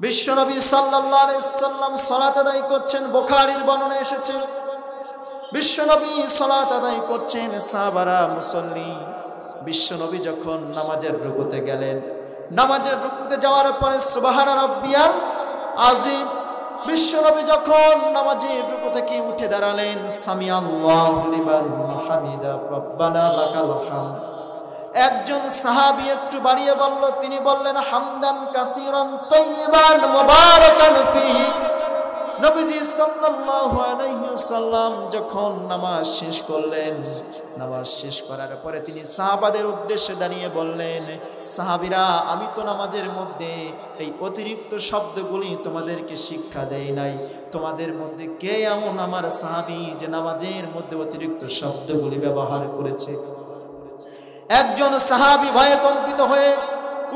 বিশ্বনবী সাল্লাল্লাহু আলাইহি সাল্লাম সালাত আদায় করছেন, বুখারীর বর্ণনা এসেছে বিশ্বনবী সালাত আদায় করছেন, সাহাবারা মুসল্লি। বিশ্বনবী যখন নামাজের রুকুতে গেলেন, নামাজের রুকুতে যাওয়ার পরে সুবহানা রাব্বিয়াল আযীম, বিশ্বনবী যখন নামাজের রুকু থেকে উঠে দাঁড়ালেন, সামিআল্লাহু লিমান হামিদা রব্বানা লাকাল হামদ, একজন সাহাবী একটু বাড়িয়ে বলল, তিনি বললেন হামদান কাসীরান তাইয়িবান মুবারাকান ফীহি। নবীজি সাল্লাল্লাহু আলাইহি ওয়াসাল্লাম যখন নামাজ শেষ করলেন, নামাজ শেষ করার পরে তিনি সাহাবাদের উদ্দেশ্যে দাঁড়িয়ে বললেন, সাহাবীরা, আমি তো নামাজের মধ্যে এই অতিরিক্ত শব্দগুলি তোমাদেরকে শিক্ষা দেই নাই। তোমাদের মধ্যে কে এমন আমার সাহাবী যে নামাজের মধ্যে অতিরিক্ত শব্দগুলি ব্যবহার করেছে? একজন সাহাবী ভয়ে কম্পিত হয়ে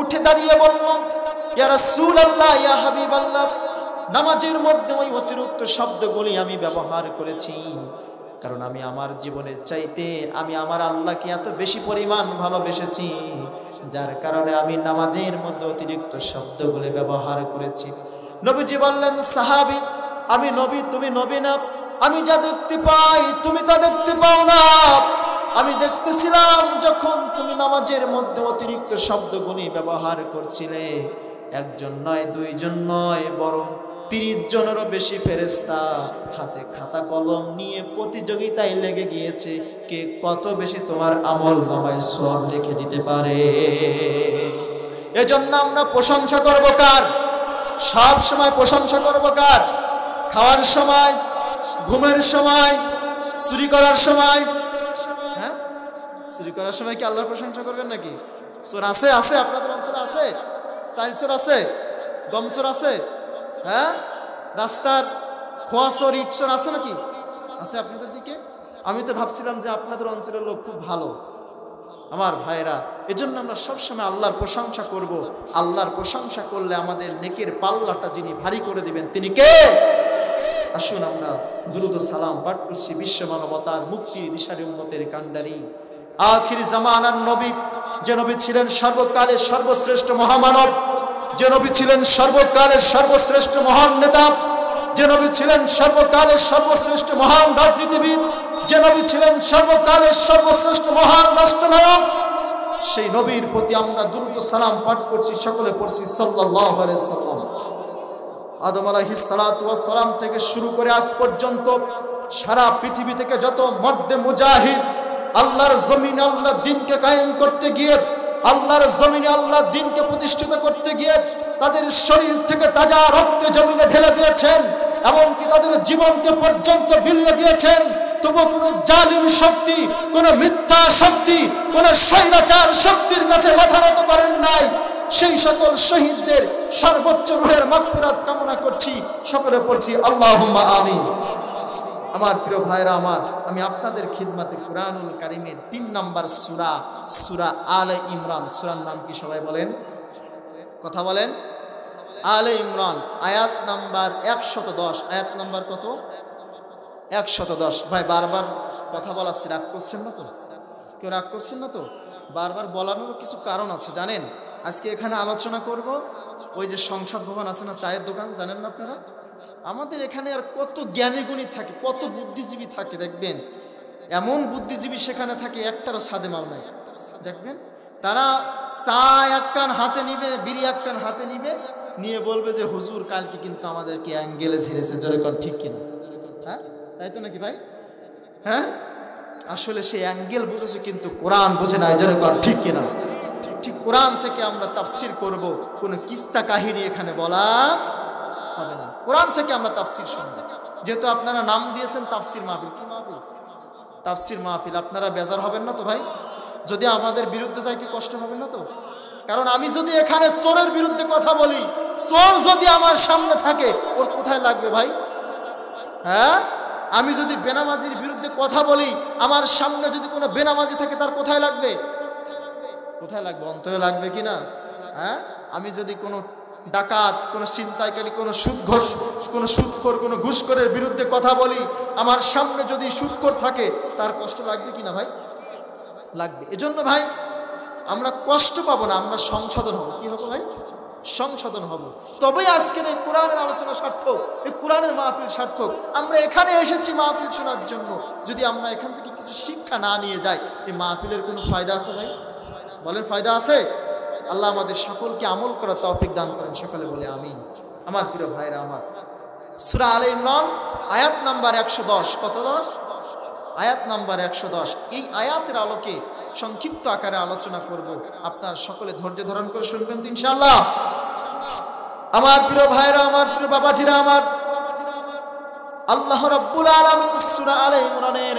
উঠে দাঁড়িয়ে বলল, ইয়া রাসূলুল্লাহ, ইয়া হাবিবাল্লাহ, নামাজের মধ্যে ওই অতিরিক্ত শব্দগুলি আমি ব্যবহার করেছি, কারণ আমি আমার জীবনের চাইতে আমি আমার আল্লাহকে এত বেশি পরিমাণ ভালোবেসেছি, যার কারণে আমি নামাজের মধ্যে অতিরিক্ত শব্দগুলি ব্যবহার করেছি। নবীজি বললেন, সাহাবী, আমি নবী, তুমি নবী না। আমি যা দেখতে পাই তুমি তা দেখতে পাও না। আমি দেখতেছিলাম যখন তুমি নামাজের মধ্যে অতিরিক্ত শব্দগুলি ব্যবহার করছিলে, একজন নয়, দুইজন নয়, বরং 30 জনেরও বেশি ফেরেশতা হাতে খাতা কলম নিয়ে প্রতিযোগিতায় লেগে গিয়েছে, কে কত বেশি তোমার আমল নামায় সওয়াব লিখে দিতে পারে। এজন্য আমরা প্রশংসা করব কার? সব সময় প্রশংসা করব কার? খাওয়ার সময়, ঘুমের সময়, চুরি করার সময়। হ্যাঁ, চুরি করার সময় কি আল্লাহর প্রশংসা করবেন নাকি? চোর আছে? আছে আপনাদের অঞ্চলে আছে? চাইল চোর আছে? গম চোর আছে? হ্যাঁ, রাস্তার খোয়া চোর, ইট চোর আছে নাকি? আছে আপনাদের দিকে? আমি তো ভাবছিলাম যে আপনাদের অঞ্চলের লোক খুব ভালো। আমার ভাইরা, এজন্য আমরা সবসময় আল্লাহর প্রশংসা করব। আল্লাহর প্রশংসা করলে আমাদের নেকের পাল্লাটা যিনি ভারী করে দিবেন তিনি কে? আসুন আমরা দুরূদ ও সালাম পাঠ করছি বিশ্ব মানবতার মুক্তির দিশারি উম্মতের কান্ডারি আখির জামানার নবী, যে নবী ছিলেন সর্বকালের সর্বশ্রেষ্ঠ মহামানব, যে নবী ছিলেন সর্বকালের সর্বশ্রেষ্ঠ মহান নেতা, যে নবী ছিলেন সর্বকালের সর্বশ্রেষ্ঠ মহান রাজনীতিবিদ, যে নবী ছিলেন সর্বকালের সর্বশ্রেষ্ঠ মহান রাষ্ট্রনায়ক, সেই নবীর প্রতি আমরা দুরূদ ও সালাম পাঠ করছি, সকলে পড়ছি সাল্লাল্লাহু আলাইহি সাল্লাম। আদম আলাইহিস সালাতু ওয়াস সালাম থেকে শুরু করে আজ পর্যন্ত সারা পৃথিবী থেকে যত মর্দে মুজাহিদ আল্লাহর জমিনে আল্লাহর দ্বীনকে কায়েম করতে গিয়ে, আল্লাহর জমিনে আল্লাহর দ্বীনকে প্রতিষ্ঠিত করতে গিয়ে তাদের শরীর থেকে তাজা রক্ত জমিনে ঢেলে দিয়েছেন, এমনকি তাদের জীবনকে পর্যন্ত বিলিয়ে দিয়েছেন, তবু কোনো জালিম শক্তি, কোনো মিথ্যা শক্তি, কোনো স্বৈরাচার শক্তির কাছে মাথা নত করেন নাই। সেই সকল শহীদদের সর্বোচ্চ রূহের মাগফিরাত কামনা করছি, সকলে পড়ছি আল্লাহুম্মা আমিন। আমার প্রিয় ভাইরা আমার, আমি আপনাদের খিদমতে কুরআনুল কারীমের 3 নম্বর সূরা, সূরা আলে ইমরান। সূরার নাম কি সবাই বলেন? কথা বলেন। আলে ইমরান, আয়াত নাম্বার 110। আয়াত নাম্বার কত? 110। ভাই বারবার কথা বলাচ্ছি, রাগ করছেন না তো? কেউ রাগ করছেন না তো? বারবার বলানোর কিছু কারণ আছে জানেন। আজকে এখানে আলোচনা করব ওই যে সংসদ ভবন আছে না, চায়ের দোকান, জানেন না আপনারা? আমাদের এখানে আর কত জ্ঞানী গুণী থাকে, কত বুদ্ধিজীবী থাকে দেখবেন। এমন বুদ্ধিজীবী সেখানে থাকে একটারও সাদে মাল নাই। দেখবেন তারা চা এক কান হাতে নিবে, বিড়ি এক কান হাতে নিবে, নিয়ে বলবে যে হুজুর কালকে কিন্তু আমাদেরকে অ্যাঙ্গেলে ঝেড়েছে, যেরকম ঠিক কিনা? হ্যাঁ, তাই তো নাকি ভাই? হ্যাঁ, আসলে সেই অ্যাঙ্গেল বুঝেছে কিন্তু কোরআন বুঝে নাই, যেরকম ঠিক কিনা? ঠিক কোরআন থেকে আমরা তাফসির করব, কোনো কিস্সা কাহিনী এখানে বলা হবে না। কোরআন থেকে আমরা তাফসির শুনবো। যেহেতু আপনারা নাম দিয়েছেন তাফসির মাহফিল, কি মাহফিল? তাফসির মাহফিল। আপনারা বেজার হবেন না তো ভাই? যদি আমাদের বিরুদ্ধে যায় কি কষ্ট হবে না তো? কারণ আমি যদি এখানে চোরের বিরুদ্ধে কথা বলি, চোর যদি আমার সামনে থাকে, ওর কোথায় লাগবে ভাই? হ্যাঁ, আমি যদি বেনামাজির বিরুদ্ধে কথা বলি, আমার সামনে যদি কোনো বেনামাজি থাকে, তার কোথায় লাগবে? কোথায় লাগবে? অন্তরে লাগবে কি না? হ্যাঁ, আমি যদি কোনো ডাকাত, কোনো ছিনতাইকারী, কোনো সুদখোর, কোনো ঘুষখোরের বিরুদ্ধে কথা বলি, আমার সামনে যদি সুদখোর থাকে, তার কষ্ট লাগবে কি না ভাই? লাগবে। এজন্য ভাই আমরা কষ্ট পাবো না, আমরা সংশোধন হব। কি হবো ভাই? সংশোধন হব। তবেই আজকের এই কোরআনের আলোচনা সার্থক, এই কোরআনের মাহফিল সার্থক। আমরা এখানে এসেছি মাহফিল শোনার জন্য, যদি আমরা এখান থেকে কিছু শিক্ষা না নিয়ে যাই, এই মাহফিলের কোনো ফায়দা আছে ভাই? বলেন, ফায়দা আছে? আল্লাহ আমাদের সকলকে আমল করার তৌফিক দান করেন, সকলে বলে আমিন। আমার প্রিয় ভাইরা আমার, সূরা আলে ইমরান আয়াত নাম্বার 110, কত 10? আয়াত নাম্বার 110। এই আয়াতের আলোকে সংক্ষিপ্ত আকারে আলোচনা করব, আপনার সকলে ধৈর্য ধারণ করে শুনবেন তো ইনশাআল্লাহ। আমার প্রিয় ভাইরা আমার, প্রিয় বাবাজিরা আমার, আল্লাহ রাব্বুল আলামিন সূরা আলে ইমরানের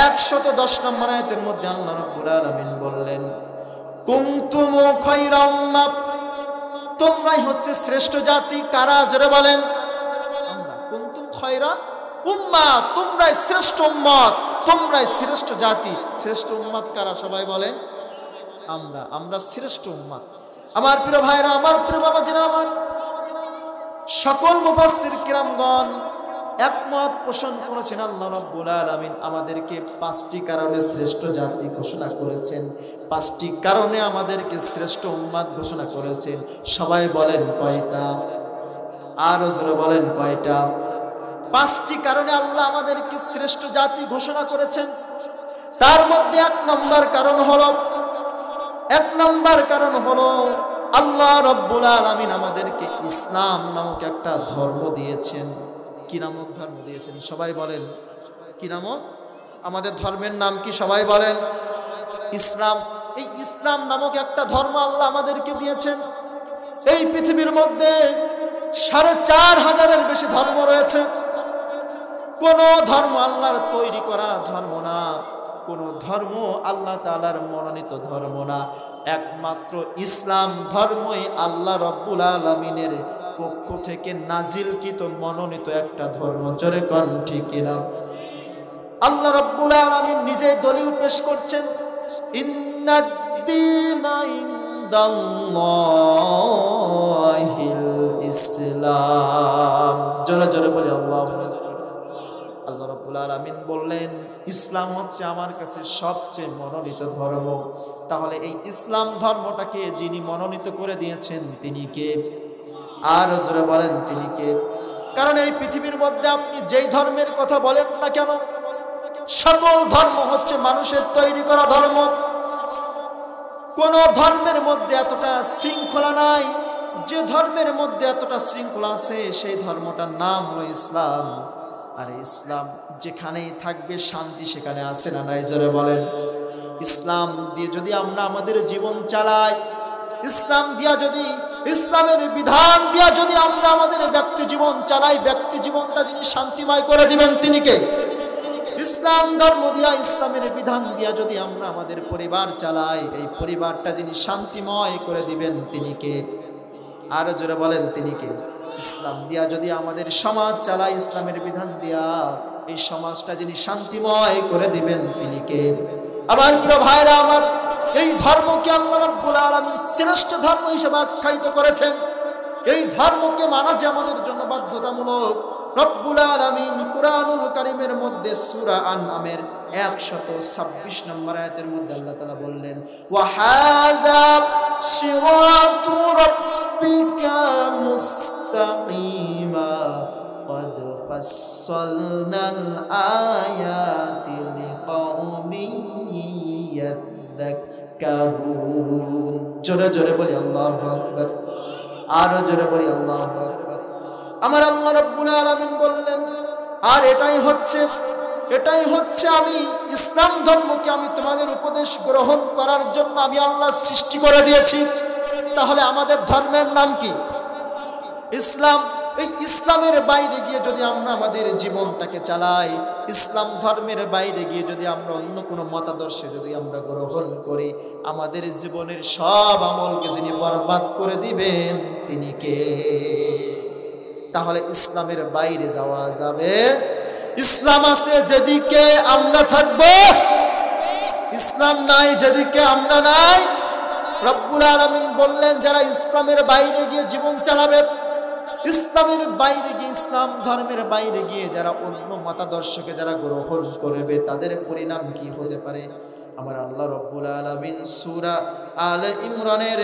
110 নম্বর আয়াতের মধ্যে আল্লাহ রাব্বুল আলামিন বললেন, কুনতুম খায়রা উম্মাহ, তোমরাই হচ্ছে শ্রেষ্ঠ জাতি। কারা? জোরে বলেন। আমরা। কুনতুম খায়রা উম্মাহ, তোমরাই শ্রেষ্ঠ উম্মত, তোমরাই শ্রেষ্ঠ জাতি। শ্রেষ্ঠ উম্মত কারা? সবাই বলেন আমরা। আমরা শ্রেষ্ঠ উম্মত। আমার প্রিয় ভাইরা আমার, প্রিয় বাবাজিরা আমার, সকল মুফাসসির কিরামগণ একমত পোষণ করেছেন, আল্লাহ রাব্বুল আলামিন আমাদেরকে 5টি কারণে শ্রেষ্ঠ জাতি ঘোষণা করেছেন, 5টি কারণে আমাদেরকে শ্রেষ্ঠ উম্মত ঘোষণা করেছেন। সবাই বলেন কয়টা? আরো জোরে বলেন কয়টা? 5টি কারণে আল্লাহ আমাদেরকে শ্রেষ্ঠ জাতি ঘোষণা করেছেন। তার মধ্যে 1 নম্বর কারণ হলো আল্লাহ রাব্বুল আলামিন আমাদেরকে ইসলাম নামক একটা ধর্ম দিয়েছেন। কি নামক ধর্ম দিয়েছেন? সবাই বলেন কি নামক? আমাদের ধর্মের নাম কি? সবাই বলেন ইসলাম। এই ইসলাম নামক একটা ধর্ম আল্লাহ আমাদেরকে দিয়েছেন। এই পৃথিবীর মধ্যে 4500-এর বেশি ধর্ম রয়েছে। কোন ধর্ম আল্লাহর তৈরি করা ধর্ম না, কোন ধর্ম আল্লাহ তাআলার মনোনীত ধর্ম না। একমাত্র ইসলাম ধর্মই আল্লাহ রাব্বুল আলামিনের পক্ষ থেকে নাজিলকৃত মনোনীত একটা ধর্ম। জোরে কোন ঠিক কিনা? আল্লাহ রাব্বুল আলামিন নিজেই দলিল পেশ করছেন, ইন্নাদ-দীনা ইনদাল্লাহিল ইসলাম। জোরে জোরে বলি আল্লাহু আকবার। আল্লাহ রাব্বুল আলামিন বললেন, ইসলাম হচ্ছে আমার কাছে সবচেয়ে মনোনীত ধর্ম। তাহলে এই ইসলাম ধর্মটাকে যিনি মনোনীত করে দিয়েছেন তিনি কে? আর জোরে বলেন তিনি কে? কারণ এই পৃথিবীর মধ্যে আপনি যেই ধর্মের কথা বলেন না কেন, সকল ধর্ম হচ্ছে মানুষের তৈরি করা ধর্ম। কোন ধর্মের মধ্যে এতটা শৃঙ্খলা নাই। যে ধর্মের মধ্যে এতটা শৃঙ্খলা আছে সেই ধর্মটার নাম হলো ইসলাম। আর ইসলাম যেখানেই থাকবে শান্তি সেখানে আছে না নাই? জোরে বলেন। ইসলাম দিয়ে যদি আমরা আমাদের জীবন চালাই, ইসলাম দিয়া যদি, ইসলামের বিধান দিয়া যদি আমরা আমাদের ব্যক্তি জীবন চালাই, ব্যক্তি জীবনটা যিনি শান্তিময় করে দিবেন তিনি কে? ইসলাম ধর্ম দিয়া, ইসলামের বিধান দিয়া যদি আমরা আমাদের পরিবার চালাই, এই পরিবারটা যিনি শান্তিময় করে দিবেন তিনি কে? আরো জোরে বলেন তিনি কে? ইসলাম দিয়া যদি আমাদের সমাজ চালাই, ইসলামের বিধান দিয়া এই সমাজটা যিনি শান্তিময় করে দিবেন তিনি কে? আমার প্রিয় ভাইরা আমার, এই ধর্মকে আল্লাহ রাব্বুল আলামিন শ্রেষ্ঠ ধর্ম হিসেবে আখ্যায়িত করেছেন। এই ধর্মকে মানা যে আমাদের জন্য বাধ্যতামূলক। রব্বুল আলামিন কুরআনুল কারীমের মধ্যে সূরা আনআমের 126 নম্বর আয়াতের মধ্যে আল্লাহ তাআলা বললেন, ওয়া হাযা সিরাতু রাব্বিকা মুস্তাকিমা قد فصلنا الآيات لقوم يذكرون। জোরে জোরে বলি আল্লাহু আকবার। আর জোরে বলি আল্লাহু আকবার। আমার আল্লাহ রাব্বুল আলামিন বললেন, আর এটাই হচ্ছে আমি ইসলাম ধর্মকে আমি তোমাদের উপদেশ গ্রহণ করার জন্য আমি আল্লাহ সৃষ্টি করে দিয়েছি। তাহলে আমাদের ধর্মের নাম কি? ইসলাম। এই ইসলামের বাইরে গিয়ে যদি আমরা আমাদের জীবনটাকে চালাই, ইসলাম ধর্মের বাইরে গিয়ে যদি আমরা অন্য কোনো মতাদর্শে যদি আমরা গ্রহণ করি, আমাদের জীবনের সব আমলকে যিনি বরবাদ করে দিবেন তিনি কে? তাহলে ইসলামের বাইরে যাওয়া যাবে? ইসলাম আছে যেদিকে আমরা থাকবো, ইসলাম নাই যেদিকে আমরা নাই। রব্বুল আলামিন বললেন, যারা ইসলামের বাইরে গিয়ে জীবন চালাবে, ইসলামের বাইরে গিয়ে, ইসলাম ধর্মের বাইরে গিয়ে যারা অন্য মতাদর্শকে যারা গ্রহণ করবে তাদের পরিণাম কি হতে পারে? আমার আল্লাহ রব্বুল আলামিন সূরা আলে ইমরানের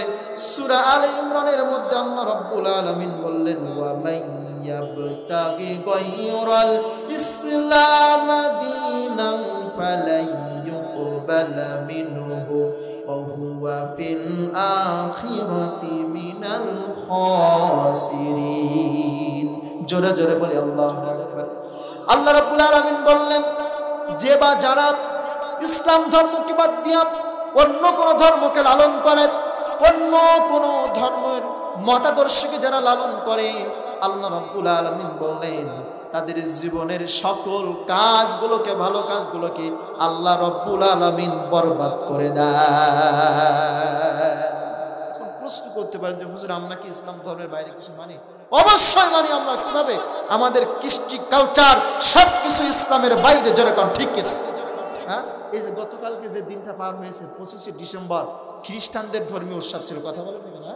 সূরা আলে ইমরানের মধ্যে আল্লাহ রাব্বুল আলামিন বললেন ওয়া মাইয়াবতাগি গায়রাল ইসলাম দীনান ফালাই ইউকবালা মিনহু ওয়া হুয়া ফিল আখিরাতি মিনাল খাসিরিন। জোরে জোরে বলি আল্লাহু আকবার। আল্লাহ রাব্বুল আলামিন বললেন যে বা যারা ইসলাম ধর্মকে বাদ দিয়া অন্য কোন ধর্মকে লালন করে, অন্য কোন ধর্মের মতাদর্শকে যারা লালন করে, আল্লাহ রাব্বুল আলামিন বললেন তাদের জীবনের সকল কাজগুলোকে, ভালো কাজগুলোকে আল্লাহ রাব্বুল আলামিন বরবাদ করে দেয়। প্রশ্ন করতে পারেন যে হুজুর আমরা কি ইসলাম ধর্মের বাইরে কিছু মানি? অবশ্যই মানি। আমরা কিভাবে? আমাদের কৃষ্টি কালচার সবকিছু ইসলামের বাইরে, যেরকম ঠিক কিনা? হ্যাঁ, এই যে গতকালকে যে দিনটা পার হয়েছে 25শে ডিসেম্বর, খ্রিস্টানদের ধর্মীয় উৎসব ছিল, কথা বলেন না?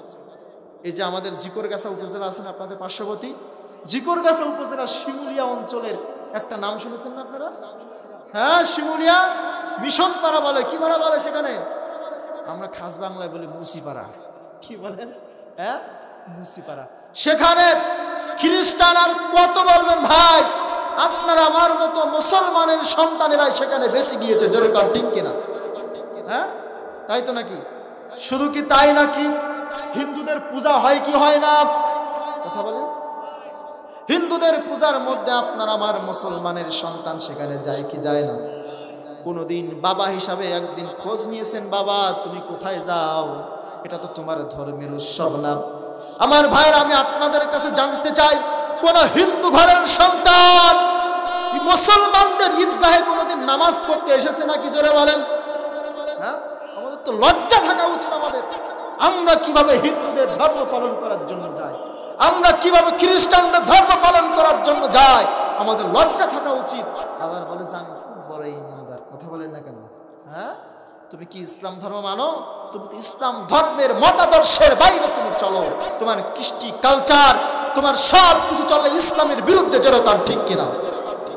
এই যে আমাদের জিকরগাছা উপজেলা আছেন আপনাদের পার্শ্ববর্তী, জিকরগাছা উপজেলা শিমুলিয়া অঞ্চলের একটা নাম শুনেছেন না আপনারা? হ্যাঁ, শিমুলিয়া মিশন পাড়া বলে। কি পাড়া বলে সেখানে? আমরা খাস বাংলায় বলি মুসিপাড়া। কি বলেন? হ্যাঁ, মুসিপাড়া। সেখানে খ্রিস্টান আর কত বলবেন ভাই? আপনার আমার মতো মুসলমানের সন্তানেরাই সেখানে বেশি গিয়েছে, যেরকম ঠিক কিনা? হ্যাঁ, তাই তো নাকি? শুধু কি তাই নাকি? হিন্দুদের পূজা হয় কি হয় না? কথা বলেন। হিন্দুদের পূজার মধ্যে আপনার আমার মুসলমানের সন্তান সেখানে যায় কি যায় না? কোনদিন বাবা হিসাবে একদিন খোঁজ নিয়েছেন, বাবা তুমি কোথায় যাও? এটা তো তোমার ধর্মের উৎসব না। আমার ভাইরা, আমি আপনাদের কাছে জানতে চাই, কোন হিন্দু ঘরের সন্তান মুসলমানদের ঈদগাহে কোনদিন নামাজ পড়তে এসেছে নাকি? জোরে বলেন। হ্যাঁ, আমাদের তো লজ্জা থাকা উচিত আমাদের। আমরা কিভাবে হিন্দুদের ধর্ম পালন করার জন্য যাই, আমরা কিভাবে খ্রিস্টানদের ধর্ম পালন করার জন্য যাই, আমাদের লজ্জা থাকা উচিত। আবার বলে যে আমি খুব বড় ইমানদার। কথা বলেন না কেন? হ্যাঁ, তুমি কি ইসলাম ধর্ম মানো? তুমি তো ইসলাম ধর্মের মতাদর্শের বাইরে তুমি চলো। তোমার কৃষ্টি কালচার, তোমার সব কিছু চলে ইসলামের বিরুদ্ধে, যেরকম ঠিক কিনা?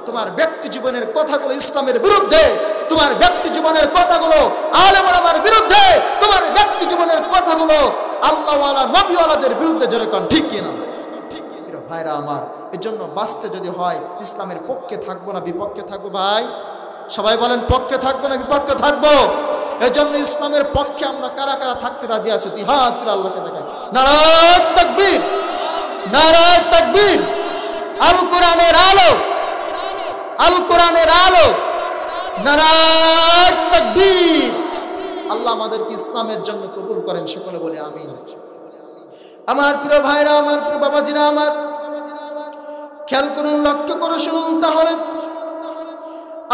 তোমার ব্যক্তি জীবনের কথাগুলো ইসলামের বিরুদ্ধে, তোমার ব্যক্তি জীবনের কথাগুলো আলেম ওলামার বিরুদ্ধে, তোমার ব্যক্তি জীবনের কথাগুলো আল্লাহওয়ালা নবীওয়ালাদের বিরুদ্ধে, যেরকম ঠিক কিনা? ভাইরা আমার, এর জন্য বাঁচতে যদি হয় ইসলামের পক্ষে থাকবো না বিপক্ষে থাকবো? ভাই সবাই বলেন, পক্ষে থাকবো না বিপক্ষে থাকবো? এই জন্য ইসলামের পক্ষে আমরা কারা কারা থাকতে রাজি আছি? তুই হাত তুলে আল্লাহকে জাগাই। নারায়ে তাকবীর, নারায়ে তাকবীর। আল কোরআনের আলো, আল কোরআনের আলো, নারায়ে তাকবীর। আল্লাহ আমাদেরকে ইসলামের জন্য কবুল করেন, সকলে বলে আমিন। আমার প্রিয় ভাইরা, আমার প্রিয় বাবাজিরা, আমার খেয়াল করুন, লক্ষ্য করে শুনুন। তাহলে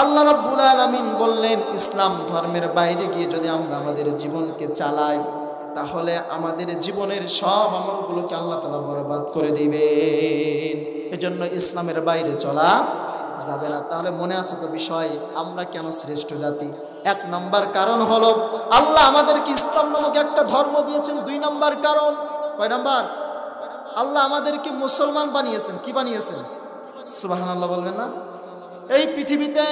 আল্লাহ রাব্বুল আলামিন বললেন ইসলাম ধর্মের বাইরে গিয়ে যদি আমরা আমাদের জীবনকে চালাই, তাহলে আমাদের জীবনের সব আমলগুলোকে আল্লাহ তাআলা বরবাদ করে দিবেন। এজন্য ইসলামের বাইরে চলা যাবে না। তাহলে মনে আছে তো বিষয়, আমরা কেন শ্রেষ্ঠ জাতি? 1 নাম্বার কারণ হলো আল্লাহ আমাদেরকে ইসলাম নামক একটা ধর্ম দিয়েছেন। 2 নাম্বার কারণ, কয় নাম্বার? আল্লাহ আমাদেরকে মুসলমান বানিয়েছেন। কি বানিয়েছেন? সুবহানাল্লাহ বলবেন না? এই পৃথিবীতে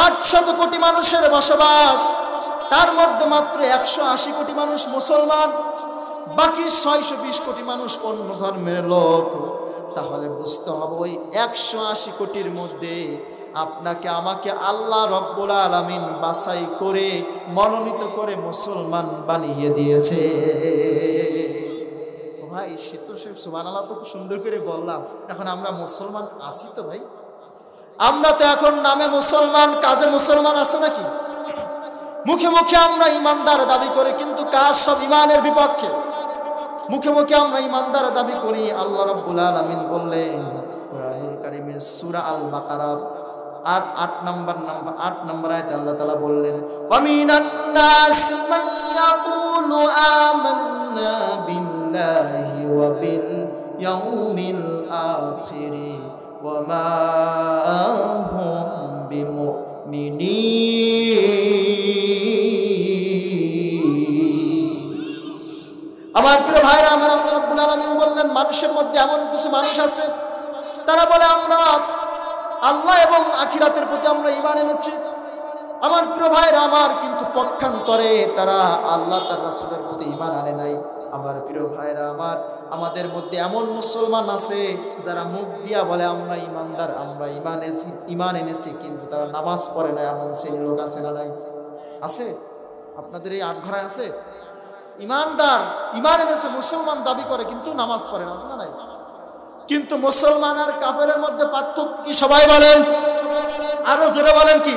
800 কোটি মানুষের বসবাস, তার মধ্যে মাত্র 180 কোটি মানুষ মুসলমান, বাকি 620 কোটি মানুষ অন্য ধর্মের লোক। তাহলে বুঝতে হবে ওই 180 কোটির মধ্যে আপনাকে আমাকে আল্লাহ রব্বুল আলামিন বাছাই করে মনোনীত করে মুসলমান বানিয়ে দিয়েছে। ভাই সে তো সুবহানাল্লাহ তো সুন্দর করে বললাম, এখন আমরা মুসলমান আছি তো ভাই? আমরা তো এখন নামে মুসলমান, কাজে মুসলমান আছে নাকি? মুখে মুখে আমরা ইমানদার দাবি করি, কিন্তু কাজ সব ইমানের বিপক্ষে। মুখে মুখে আমরা ইমানদার দাবি করি। আল্লাহ রাব্বুল আলামিন বললেন কোরআনুল কারীমে সূরা আল বাকারা আর 8 নম্বর আয়াতে আল্লাহ তাআলা বললেন ওয়া মিনান নাসি মান ইয়াকুলু আমান্না বিল্লাহি ওয়া বিল ইয়াউমিল আখির ওয়া মা হুম বিমুমিনিন। আমার প্রিয় ভাইরা, আমার আল্লাহ রাব্বুল আলামিন বললেন মানুষের মধ্যে এমন কিছু মানুষ আছে তারা বলে আমরা আল্লাহ এবং আখিরাতের প্রতি আমরা ঈমান এনেছি, আমার প্রিয় ভাইরা আমার, কিন্তু পক্ষান্তরে তারা আল্লাহ তার রাসূলের প্রতি ঈমান আনে নাই। আমার প্রিয় ভাইরা আমার, আমাদের মধ্যে এমন মুসলমান আছে যারা মুখ দিয়া বলে আমরা ইমানদার, আমরা ঈমান এনেছি, কিন্তু তারা নামাজ পড়ে না। এমন সেই লোক আছে না নাই? আছে আপনাদের এই আটঘরায় আছে ইমানদার, ঈমান এনেছে, মুসলমান দাবি করে, কিন্তু নামাজ পড়ে না, আছে না নাই? কিন্তু মুসলমান আর কাফেরের মধ্যে পার্থক্য কি সবাই বলেন? আরো জোরে বলেন কি?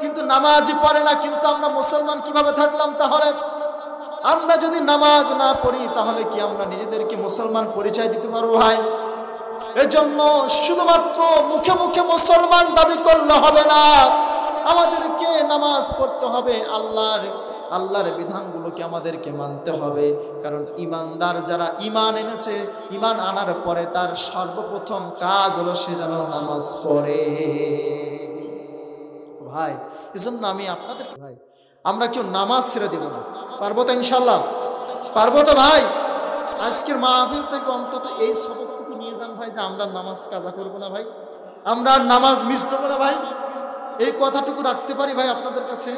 কিন্তু নামাজই পড়ে না। কিন্তু আমরা মুসলমান কিভাবে থাকলাম তাহলে? আমরা যদি নামাজ না পড়ি তাহলে কি আমরা নিজেদেরকে মুসলমান পরিচয় দিতে পারবো ভাই? এজন্য শুধুমাত্র মুখে মুখে মুসলমান দাবি করলে হবে না, আমাদেরকে নামাজ পড়তে হবে, আল্লাহর বিধানগুলোকে আমাদেরকে মানতে হবে। কারণ ইমানদার যারা ঈমান এনেছে, ঈমান আনার পরে তার সর্বপ্রথম কাজ হলো সে যেন নামাজ পড়ে। ভাই এজন্য আমি আপনাদের ভাই, আমরা কেউ নামাজ ছেড়ে দেব না। পারবো তো ইনশাল্লাহ? পারবো তো ভাই? আজকের মাহফিল থেকে অন্তত এই সবকটুকু নিয়ে যান ভাই, যে আমরা নামাজ কাজা করবো না ভাই, আমরা নামাজ মিস দেবো না ভাই। এই কথাটুকু রাখতে পারি ভাই আপনাদের কাছে?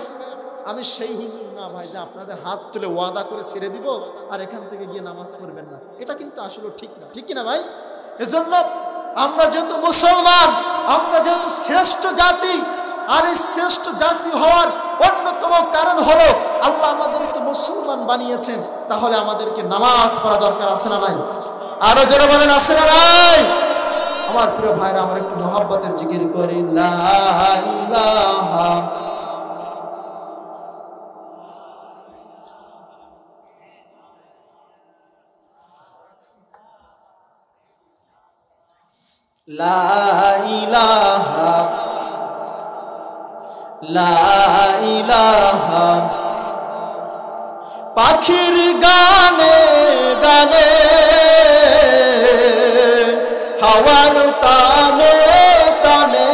আমি সেই হুজুর না ভাই যে আপনাদের হাত তুলে ওয়াদা করে ছেড়ে দিব আর এখান থেকে গিয়ে নামাজ পড়বেন না। এটা কিন্তু আসলে ঠিক না, ঠিক কিনা ভাই? এজন্য আমরা যেহেতু মুসলমান, আমরা যেহেতু শ্রেষ্ঠ জাতি, আর এই শ্রেষ্ঠ জাতি হওয়ার অন্যতম কারণ হলো আল্লাহ আমাদেরকে মুসলমান বানিয়েছেন, তাহলে আমাদেরকে নামাজ পড়া দরকার, আছে না নাই? আরো জোরে বলেন, আছে না নাই? আমার প্রিয় ভাইরা আমার, একটু মহব্বতের জিকির করি, লা ইলাহা লা ইলাহা লা ইলাহা। পাখির গানে গানে, হাওয়ার তানে তানে,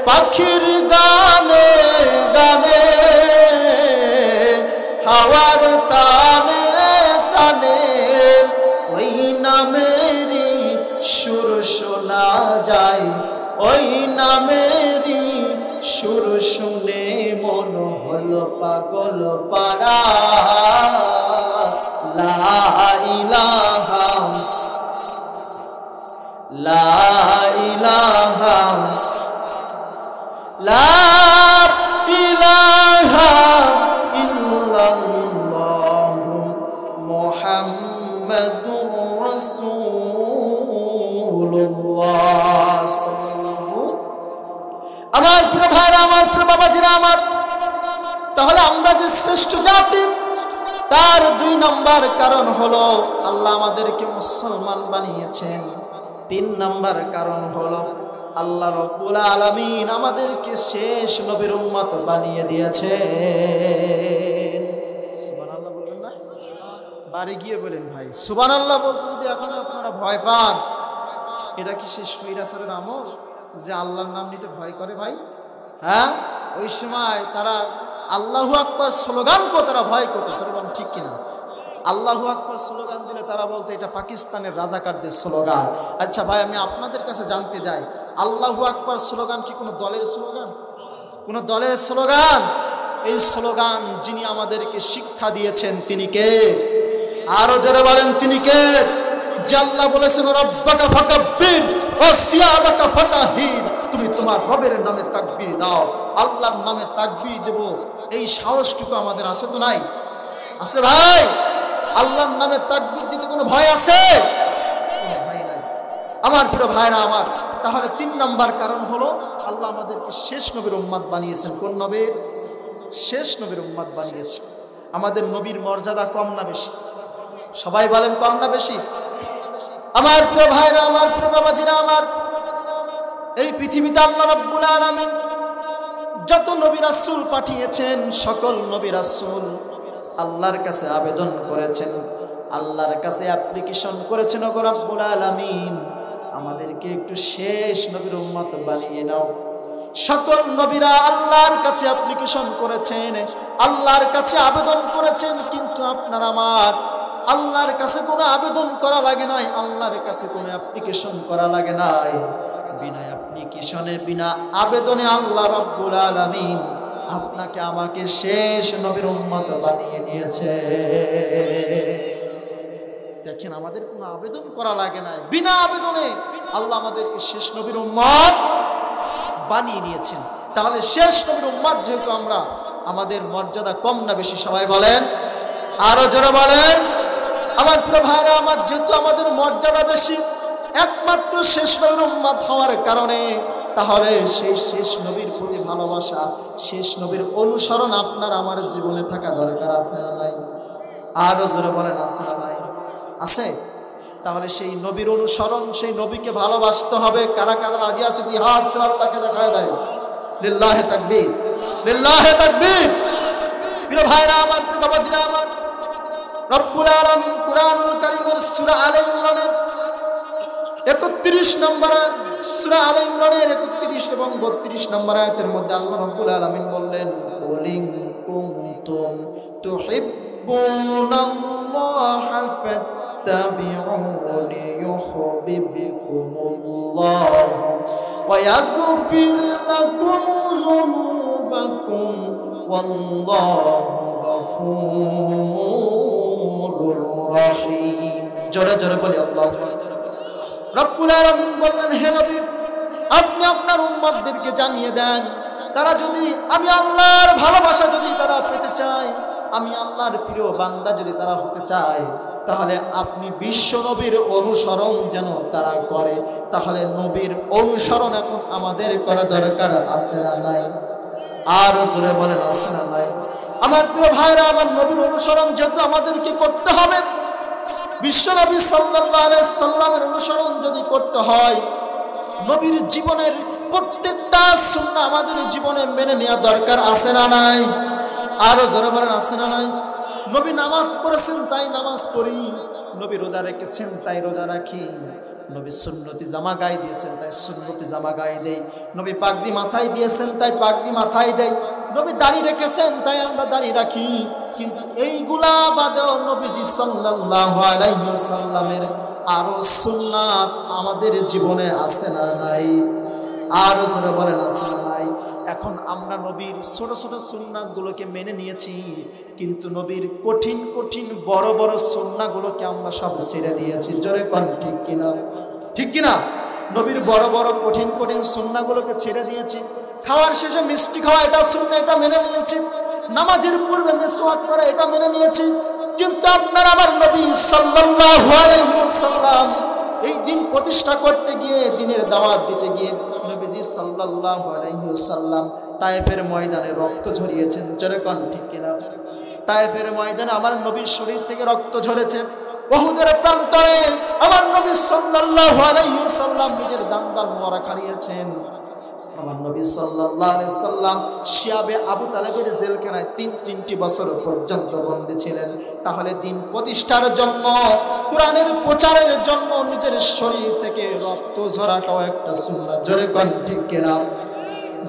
পাখির গানে গানে, হাওয়ার তানে তানে, ওই নামেরই সুর শোনা যায়, ওই নামেরই সুর শুনে মন হলো পাগল পারা। লা ইলাহা লা ইলাহা লা ইলাহা ইল্লাল্লাহু মুহাম্মাদুর রাসূলুল্লাহ। আমার প্রিয় ভাইরা আমার, প্রিয় বাবাজিরা আমার, তাহলে আমরা যে শ্রেষ্ঠ জাতি, তার 2 নম্বর কারণ হলো আল্লাহ আমাদেরকে মুসলমান বানিয়েছেন। 3 নম্বর কারণ হলো আল্লাহ রাব্বুল আলামিন আমাদেরকে শেষ নবীর উম্মত বানিয়ে দিয়েছেন। সুবহানাল্লাহ বলবেন না? বাড়ি গিয়ে বলেন ভাই সুবহানাল্লাহ বলতে যদি এখন আপনারা ভয় পান, এটা কি শেষ নৈরাচারের আমল যে আল্লাহর নাম নিতে ভয় করে ভাই? হ্যাঁ, ওই সময় তারা আল্লাহু আকবার স্লোগান কো তারা ভয় করতো, স্লোগান ঠিক কিনা? আল্লাহু আকবার স্লোগান দিলে তারা বলতো এটা পাকিস্তানের রাজাকারদের স্লোগান। আচ্ছা ভাই, আমি আপনাদের কাছে জানতে যাই, আল্লাহু আকবার স্লোগান কি কোনো দলের স্লোগান? কোনো দলের স্লোগান? এই স্লোগান যিনি আমাদেরকে শিক্ষা দিয়েছেন তিনি কে? আরো জোরে বলেন, তিনি কে? যে আল্লাহ বলেছেন রব্বাকা ফাকাব্বির ওয়া সিয়াবাকা ফাতাহির, তুমি তোমার রবের নামে তাকবীর দাও, আল্লাহর নামে তাকবীর দেব। এই সাহসটুকু আমাদের আছে তো নাই? আছে ভাই? আল্লাহর নামে তাকবীর দিতে কোনো ভয় আছে? কোনো ভয় নাই। আমার প্রিয় ভাইরা আমার, তাহলে 3 নম্বর কারণ হলো আল্লাহ আমাদেরকে শেষ নবীর উম্মত বানিয়েছেন। কোন নবীর? শেষ নবীর উম্মত বানিয়েছেন। আমাদের নবীর মর্যাদা কম না বেশি? সবাই বলেন কম না বেশি? আমার প্রিয় ভাইরা আমার, প্রিয় বাবাজিরা আমার, এই পৃথিবীতে আল্লাহ রাব্বুল আলামিন যত নবী রাসূল পাঠিয়েছেন, সকল নবী রাসূল আল্লাহর কাছে আবেদন করেছেন, আল্লাহর কাছে অ্যাপ্লিকেশন করেছেন, ওগো রাব্বুল আলামিন আমাদেরকে একটু শেষ নবীর উম্মত বানিয়ে নাও। সকল নবীরা আল্লাহর কাছে অ্যাপ্লিকেশন করেছেন, আল্লাহর কাছে আবেদন করেছেন, কিন্তু আপনার আমার আল্লাহর কাছে কোনো আবেদন করা লাগে নাই, আল্লাহর কাছে কোনো অ্যাপ্লিকেশন করা লাগে নাই। বিনা অ্যাপ্লিকেশনে, বিনা আবেদনে আল্লাহ রাব্বুল আলামিন আপনাকে আমাকে শেষ নবীর উম্মত বানিয়ে নিয়েছে। দেখেন, আমাদের কোনো আবেদন করা লাগে না, বিনা আবেদনে আল্লাহ আমাদেরকে শেষ নবীর উম্মত বানিয়ে নিয়েছেন। তাহলে শেষ নবীর উম্মত যেহেতু আমরা, আমাদের মর্যাদা কম না বেশি? সবাই বলেন, আরো জোরে বলেন। আমার প্রিয় ভাইরা আমার, যেহেতু আমাদের মর্যাদা বেশি একমাত্র শেষ নবীর উম্মত হওয়ার কারণে, তাহলে সেই শেষ নবীর প্রতি ভালোবাসা, শেষ নবীর অনুসরণ আপনার আমার জীবনে থাকা দরকার আছে না নাই? আরো জোরে বলেন, আছে না নাই? আছে। তাহলে সেই নবীর অনুসরণ, সেই নবীকে ভালোবাসতে হবে। কারা কারা রাজি আছে? দুই হাত আল্লাহকে দেখায় দেয়। লিল্লাহি তাকবীর, লিল্লাহি তাকবীর। প্রিয় ভাইরা আমার, প্রিয় বাবাজিরা আমার, রব্বুল আলামিন কুরআনুল কারীমের সূরা আলে ইমরানের 31 নম্বর, সূরা আলে ইমরানের 31 এবং 32 নম্বর আয়াতের মধ্যে আল্লাহ রব্বুল আলামিন বললেন, কুলিন কুনতুম তুহিব্বুনাল্লাহা ফাত্তাবিউনি ইউহিব্বুকুমুল্লাহ ওয়া ইয়াগফির লাকুম যুনুবাকুম ওয়াল্লাহু গফুরুর রহিম। জোরে জোরে বলি আল্লাহু আকবার। রব্বুল আলামিন বললেন, হে নবী, আপনি আপনার উম্মতদেরকে জানিয়ে দেন, তারা যদি আমি আল্লাহর ভালোবাসা যদি তারা পেতে চায়, আমি আল্লাহর প্রিয় বান্দা যদি তারা হতে চায়, তাহলে আপনি বিশ্ব নবীর অনুসরণ যেন তারা করে। তাহলে নবীর অনুসরণ এখন আমাদের করা দরকার আছে না নাই? আর জোরে বলেন, আছে না নাই? আমার প্রিয় ভাইরা আমার, নবীর অনুসরণ যেহেতু আমাদেরকে করতে হবে, বিশ্ব নবী সাল্লাল্লাহু আলাইহি সাল্লামের অনুসরণ যদি করতে হয়, নবীর জীবনের প্রত্যেকটা সুন্নাহ আমাদের জীবনে মেনে নেওয়া দরকার আছে না নাই? আরো জোরে বলেন, আছে না নাই? নবী নামাজ পড়েছেন তাই নামাজ পড়ি, নবী রোজা রেখেছেন তাই রোজা রাখি, নবী সুন্নতি জামা গায়ে দিয়েছেন তাই সুন্নতি জামা গায়ে দেই, নবী পাগড়ি মাথায় দিয়েছেন তাই পাগড়ি মাথায় দেই, নবী দাড়ি রেখেছেন তাই আমরা দাড়ি রাখি। কিন্তু এইগুলা বাদেও নবীজি সাল্লাল্লাহু আলাইহি ওয়াসাল্লামের আরো সুন্নাত আমাদের জীবনে আছে না নাই? আরো জোরে বলেন, আছে না নাই? এখন আমরা নবীর ছোট ছোট সুন্নাতগুলোকে মেনে নিয়েছি, কিন্তু নবীর কঠিন কঠিন বড় বড় সুন্নাহগুলোকে আমরা সব ছেড়ে দিয়েছি। জোরে কোন ঠিক কিনা? ঠিক কিনা? নবীর বড় বড় কঠিন কঠিন সুন্নাহগুলোকে ছেড়ে দিয়েছি। খাওয়ার শেষে মিষ্টি খাওয়া, এটা সুন্নাহ, এটা মেনে নিয়েছি। নামাজের পূর্বে মিসওয়াক করা, এটা মেনে নিয়েছি। কিন্তু আপনার আমার নবী সাল্লাল্লাহু আলাইহি ওয়াসাল্লাম এই দিন প্রতিষ্ঠা করতে গিয়ে, দিনের দাওয়াত দিতে গিয়ে নবীজি সাল্লাল্লাহু আলাইহি ওয়াসাল্লাম তায়েফের ময়দানে রক্ত ঝরিয়েছেন। জোরে কোন ঠিক কিনা? তায়েফের ময়দানে আমার নবীর শরীর থেকে রক্ত ঝরেছে। উহুদের প্রান্তরে আমার নবী সাল্লাল্লাহু আলাইহি ওয়াসাল্লাম নিজের দান মোবারক হারিয়েছেন। আমার নবী সাল্লাল্লাহু আলাইহি সাল্লাম শিয়াবে আবু তালেবের জেলখানায় 3 বছর পর্যন্ত বন্দী ছিলেন। তাহলে দিন প্রতিষ্ঠার জন্য, কোরআনের প্রচারের জন্য নিজের শরীর থেকে রক্ত ঝরাটাও একটা সুন্নাহ। জোরে কোন ঠিক কিনা?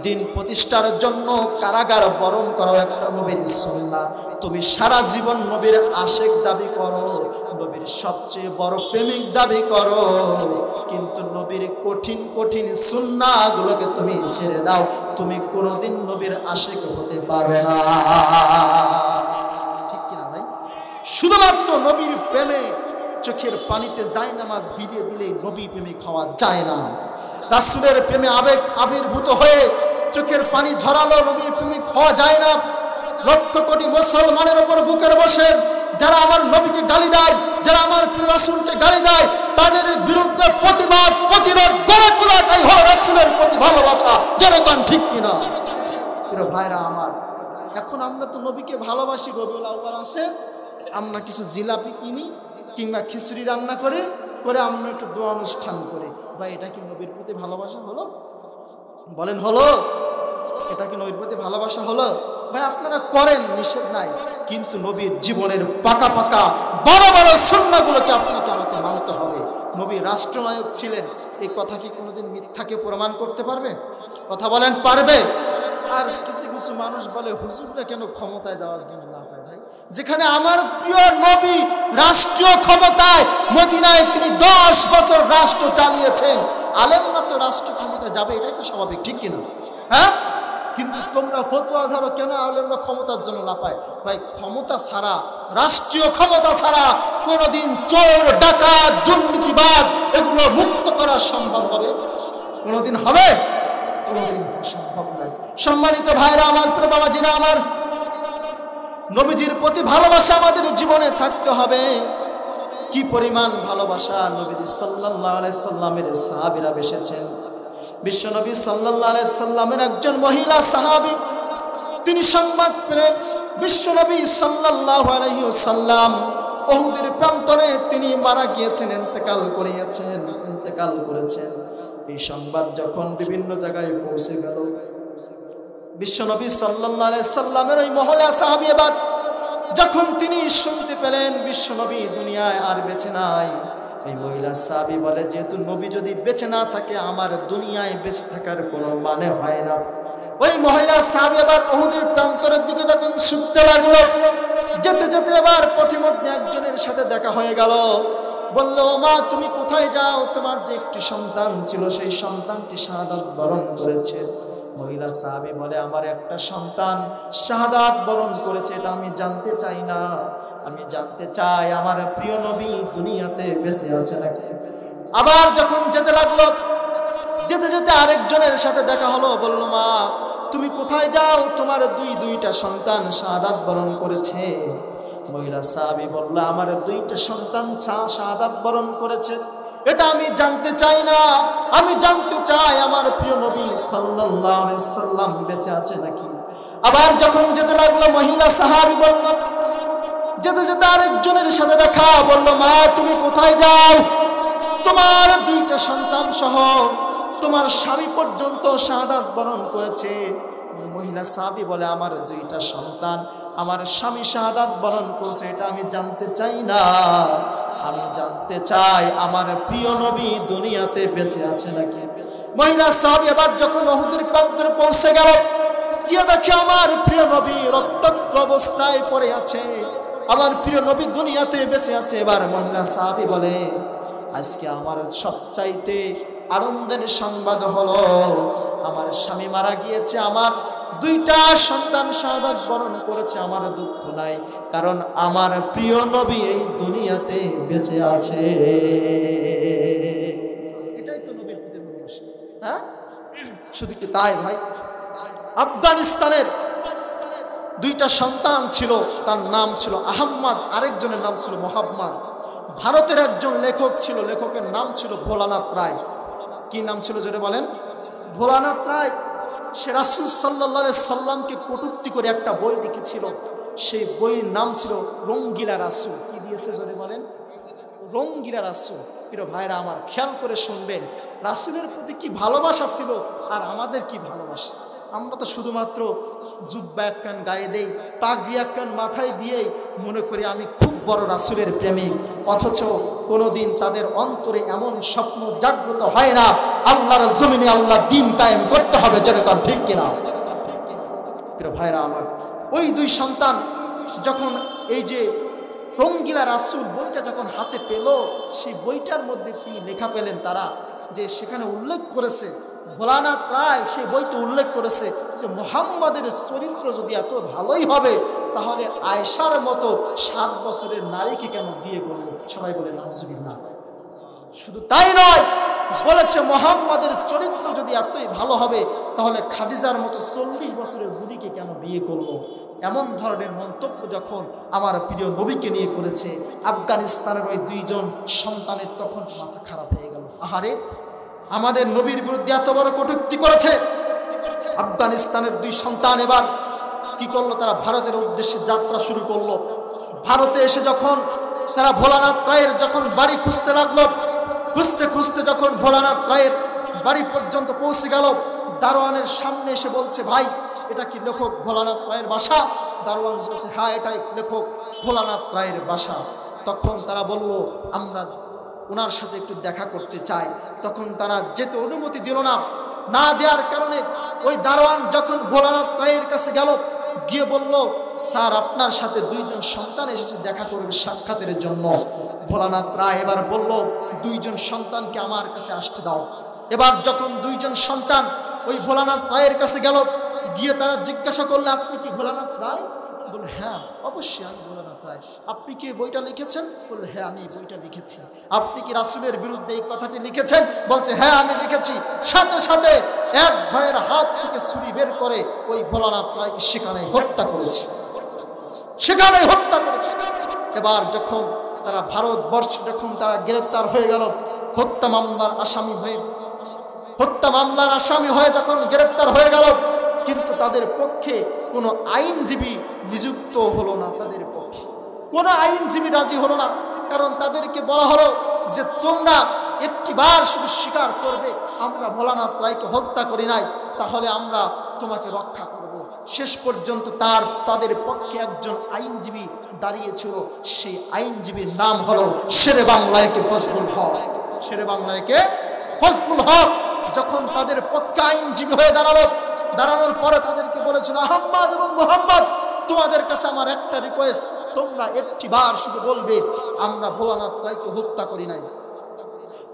দিন প্রতিষ্ঠার জন্য কারাগার বরণ করাও একটা নবীর সুন্নাহ। তুমি সারা জীবন নবীর আশিক দাবি করো, নবীর সবচেয়ে বড় প্রেমিক দাবি করো, কিন্তু নবীর কঠিন কঠিন সুন্নাহগুলোকে তুমি ছেড়ে দাও, তুমি কোনোদিন নবীর আশিক হতে পারো না। ঠিক কিনা ভাই? শুধুমাত্র নবীর প্রেমে চোখের পানিতে যায় নামাজ ভিজিয়ে দিলেই নবী প্রেমিক হওয়া যায় না। রাসূলের প্রেমে আবির্ভূত হয়ে চোখের পানি ঝরালো নবীর প্রেমিক হওয়া যায় না। লক্ষ কোটি মুসলমানের উপর বুকের বসে যারা আমার নবীকে গালি দেয়, যারা আমার প্রিয় রাসূলকে গালি দেয়, তাদের বিরুদ্ধে প্রতিবাদ প্রতিরোধ গড়ে তোলাটাই হলো রাসূলের প্রতি ভালোবাসা। যেরকম ঠিক কিনা? প্রিয় ভাইরা আমার, এখন আমরা তো নবীকে ভালোবাসি, রবিউল আউয়াল আসে, আমরা কিছু জিলাপি কিনি কিংবা খিচুড়ি রান্না করে আমরা একটু দোয়া অনুষ্ঠান করি। ভাই, এটা কি নবীর প্রতি ভালোবাসা হলো? বলেন, হলো? এটা কি নবীর প্রতি ভালোবাসা হলো? ভাই, আপনারা করেন, নিষেধ নাই, কিন্তু নবীর জীবনের পাকা পাকা বড় বড় সুন্নাহগুলোকে আপনাকে আমাকে মানতে হবে। নবী রাষ্ট্রনায়ক ছিলেন, এই কথা কি কোনোদিন মিথ্যাকে প্রমাণ করতে পারবে? কথা বলেন, পারবে? আর কিছু কিছু মানুষ বলে হুজুররা কেন ক্ষমতায় যাওয়ার জন্য না পায়? ভাই, যেখানে আমার প্রিয় নবী রাষ্ট্রীয় ক্ষমতায় মদিনায় তিনি 10 বছর রাষ্ট্র চালিয়েছেন, আলেমরা তো রাষ্ট্র ক্ষমতা যাবে, এটাই তো স্বাভাবিক, ঠিক কিনা? হ্যাঁ, কিন্তু তোমরা ফতোয়া ছাড়ো কেন আলেমরা ক্ষমতার জন্য লাফায়? ভাই ক্ষমতা ছাড়া, রাষ্ট্রীয় ক্ষমতা ছাড়া কোনোদিন চোর, ডাকাত, দুর্নীতিবাজ এগুলো মুক্ত করা সম্ভব হবে? কোনোদিন হবে? কোনোদিন সম্ভব নয়। সম্মানিত ভাইরা আমার, প্রিয় বাবাজিরা আমার, নবীজির প্রতি ভালোবাসা আমাদের জীবনে থাকতে হবে। কি পরিমাণ ভালোবাসা! নবীজি সাল্লাল্লাহু আলাইহি সাল্লামের সাহাবীরা বেসেছেন। বিশ্বনবী সাল্লাল্লাহু আলাইহি সাল্লামের একজন মহিলা সাহাবী, তিনি সংবাদ পেলেন বিশ্বনবী সাল্লাল্লাহু আলাইহি সাল্লাম উহুদের প্রান্তরে তিনি মারা গিয়েছেন, ইন্তেকাল করেছেন। এই সংবাদ যখন বিভিন্ন জায়গায় পৌঁছে গেল, বিশ্বনবী সাল্লাল্লাহু আলাইহি সাল্লামের ওই মহিলা সাহাবী এবার যখন তিনি শুনতে পেলেন বিশ্বনবী দুনিয়ায় আর বেঁচে নাই, এই মহিলা সাহাবী বলে, যেহেতু নবী যদি বেঁচে না থাকে আমার দুনিয়ায় বেঁচে থাকার কোনো মানে হয় না। ওই মহিলা সাহাবী এবার উহুদের প্রান্তরের দিকে যখন ছুটতে লাগলো, যেতে যেতে এবার পথিমধ্যে একজনের সাথে দেখা হয়ে গেল। বলল, মা তুমি কোথায় যাও? তোমার যে একটি সন্তান ছিল সেই সন্তানটি শাহাদাত বরণ করেছে। মহিলা সাহাবী বলে, আমার একটা সন্তান শাহাদাত বরণ করেছে, এটা আমি জানতে চাই না, আমি জানতে চাই আমার প্রিয় নবী দুনিয়াতে বেঁচে আছে নাকি। আবার যখন যেতে লাগলো, যেতে যেতে আরেকজনের সাথে দেখা হলো। বলল, মা তুমি কোথায় যাও? তোমার দুইটা সন্তান শাহাদাত বরণ করেছে। মহিলা সাহাবী বলল, আমার দুইটা সন্তান শাহাদাত বরণ করেছে, এটা আমি জানতে চাই না, আমি জানতে চাই আমার প্রিয় নবী সাল্লাল্লাহু আলাইহি সাল্লাম বেঁচে আছে নাকি। আবার যখন যেতে লাগলো, মহিলা সাহাবী বলল, যেতে যেতে আরেকজনের সাথে দেখা। বলল, মা তুমি কোথায় যাও? তোমার দুইটা সন্তান সহ তোমার স্বামী পর্যন্ত শাহাদাত বরণ করেছে। মহিলা সাহাবী বলে, আমার দুইটা সন্তান, আমার স্বামী শাহাদাত বরণ করেছে, এটা আমি জানতে চাই না, আমি জানতে চাই আমার প্রিয় নবী দুনিয়াতে বেঁচে আছে নাকি। মহিলা সাহাবী এবার যখন উহুদের প্রান্তরে পৌঁছে গেল, গিয়ে দেখে আমার প্রিয় নবী রক্তাক্ত অবস্থায় পড়ে আছে, আমার প্রিয় নবী দুনিয়াতে বেঁচে আছে। এবার মহিলা সাহাবী বলে, আজকে আমার সবচাইতে আনন্দের সংবাদ হলো আমার স্বামী মারা গিয়েছে, আমার দুইটা সন্তান শাহাদাত বরণ করেছে, আমার দুঃখ নাই, কারণ আমার প্রিয় নবী এই দুনিয়াতে বেঁচে আছে। এটাই তো নবীর প্রতি ভালোবাসা। হ্যাঁ, শুধু কি তাই ভাই? আফগানিস্তানের দুইটা সন্তান ছিল, তার নাম ছিল আহম্মদ, আরেকজনের নাম ছিল মোহাম্মদ। ভারতের একজন লেখক ছিল, লেখকের নাম ছিল ভোলানাথ রায়। কি নাম ছিল জোরে বলেন? ভোলানাথ রায়। সে রাসূল সাল্লাল্লাহু আলাইহি সাল্লামকে কটূক্তি করে একটা বই লিখেছিল, সেই বইয়ের নাম ছিল রঙ্গিলা রাসূল। কি দিয়েছে জোরে বলেন? রঙ্গিলা রাসূল। প্রিয় ভাইরা আমার, খেয়াল করে শুনবেন, রাসূলের প্রতি কি ভালোবাসা ছিল আর আমাদের কি ভালোবাসা। আমরা তো শুধুমাত্র জুব্বা এক কান গায়ে দেই, পাগড়ি এক কান মাথায় দিয়েই মনে করি আমি খুব বড় রাসূলের প্রেমিক, অথচ কোনোদিন তাদের অন্তরে এমন স্বপ্ন জাগ্রত হয় না আল্লাহর জমিনে আল্লাহ দ্বীন কায়েম করতে হবে, যেরকম ঠিক কিনা। প্রিয় ভাইরা আমার, ওই দুই সন্তান যখন এই যে রঙ্গিলা রাসূল বইটা যখন হাতে পেল, সেই বইটার মধ্যে তিনি লেখা পেলেন তারা, যে সেখানে উল্লেখ করেছে, ভোলানাথ রায় সেই বইতে উল্লেখ করেছে যে মুহাম্মাদের চরিত্র যদি এত ভালোই হবে তাহলে আয়েশার মতো 7 বছরের নারীকে কেন বিয়ে করলো? সবাই বলে নাউজুবিল্লাহ। শুধু তাই নয়, বলেছে মুহাম্মাদের চরিত্র যদি এতই ভালো হবে তাহলে খাদিজার মতো 40 বছরের বুড়িকে কেন বিয়ে করলো? এমন ধরনের মন্তব্য যখন আমার প্রিয় নবীকে নিয়ে করেছে, আফগানিস্তানের ওই দুইজন সন্তানের তখন মাথা খারাপ হয়ে গেল। আহারে, আমাদের নবীর বিরুদ্ধে এত বড় কটূক্তি করেছে। আফগানিস্তানের দুই সন্তান এবার কি করলো? তারা ভারতের উদ্দেশ্যে যাত্রা শুরু করলো। ভারতে এসে যখন তারা ভোলানাথ রায়ের যখন বাড়ি খুঁজতে লাগলো, খুঁজতে খুঁজতে যখন ভোলানাথ রায়ের বাড়ি পর্যন্ত পৌঁছে গেল, দারোয়ানের সামনে এসে বলছে, ভাই এটা কি লেখক ভোলানাথ রায়ের বাসা? দারোয়ান বলছে, হ্যাঁ এটাই লেখক ভোলানাথ রায়ের বাসা। তখন তারা বলল, আমরা ওনার সাথে একটু দেখা করতে চাই। তখন তারা যেতে অনুমতি দিল না। না দেওয়ার কারণে ওই দারোয়ান যখন ভোলানাথ রায়ের কাছে গেল, গিয়ে বলল, স্যার আপনার সাথে দুইজন সন্তান এসেছে দেখা করবে সাক্ষাতের জন্য। ভোলানাথ রায় এবার বলল, দুইজন সন্তানকে আমার কাছে আসতে দাও। এবার যখন দুইজন সন্তান ওই ভোলানাথ রায়ের কাছে গেল, গিয়ে তারা জিজ্ঞাসা করলে, আপনি কি ভোলানাথ রায়? বলল, হ্যাঁ অবশ্যই আমি ভোলানাথ রায়। আপনি কি বইটা লিখেছেন? বলল, হ্যাঁ আমি বইটা লিখেছি। আপনি কি রাসূলের বিরুদ্ধে এই কথাটি লিখেছেন? বলছে, হ্যাঁ আমি লিখেছি। সাথে সাথে এক ভাইয়ের হাত থেকে ছুরি বের করে ওই ভোলানাথ রায়কে সেখানে হত্যা করেছে, সেখানে হত্যা করেছে। এবার যখন তারা ভারতবর্ষ যখন তারা গ্রেফতার হয়ে গেল, হত্যা মামলার আসামি হয়ে যখন গ্রেফতার হয়ে গেল, কিন্তু তাদের পক্ষে কোনো আইনজীবী নিযুক্ত হলো না, তাদের পক্ষে কোনো আইনজীবী রাজি হলো না। কারণ তাদেরকে বলা হলো যে তোমরা একটিবার শুধু স্বীকার করবে আমরা ভোলানাথ রায়কে হত্যা করি নাই, তাহলে আমরা তোমাকে রক্ষা করব। শেষ পর্যন্ত তাদের পক্ষে একজন আইনজীবী দাঁড়িয়েছিল, সেই আইনজীবীর নাম হলো শেরে বাংলাকে ফজলুল হক। শেরে বাংলাকে ফজলুল হক যখন তাদের পক্ষে আইনজীবী হয়ে দাঁড়ানোর পরে তাদেরকে বলেছিল, আহম্মদ এবং মুহাম্মদ, তোমাদের কাছে আমার একটা রিকোয়েস্ট, তোমরা একটিবার শুধু বলবে আমরা ভোলানাথ রায়কে হত্যা করি নাই।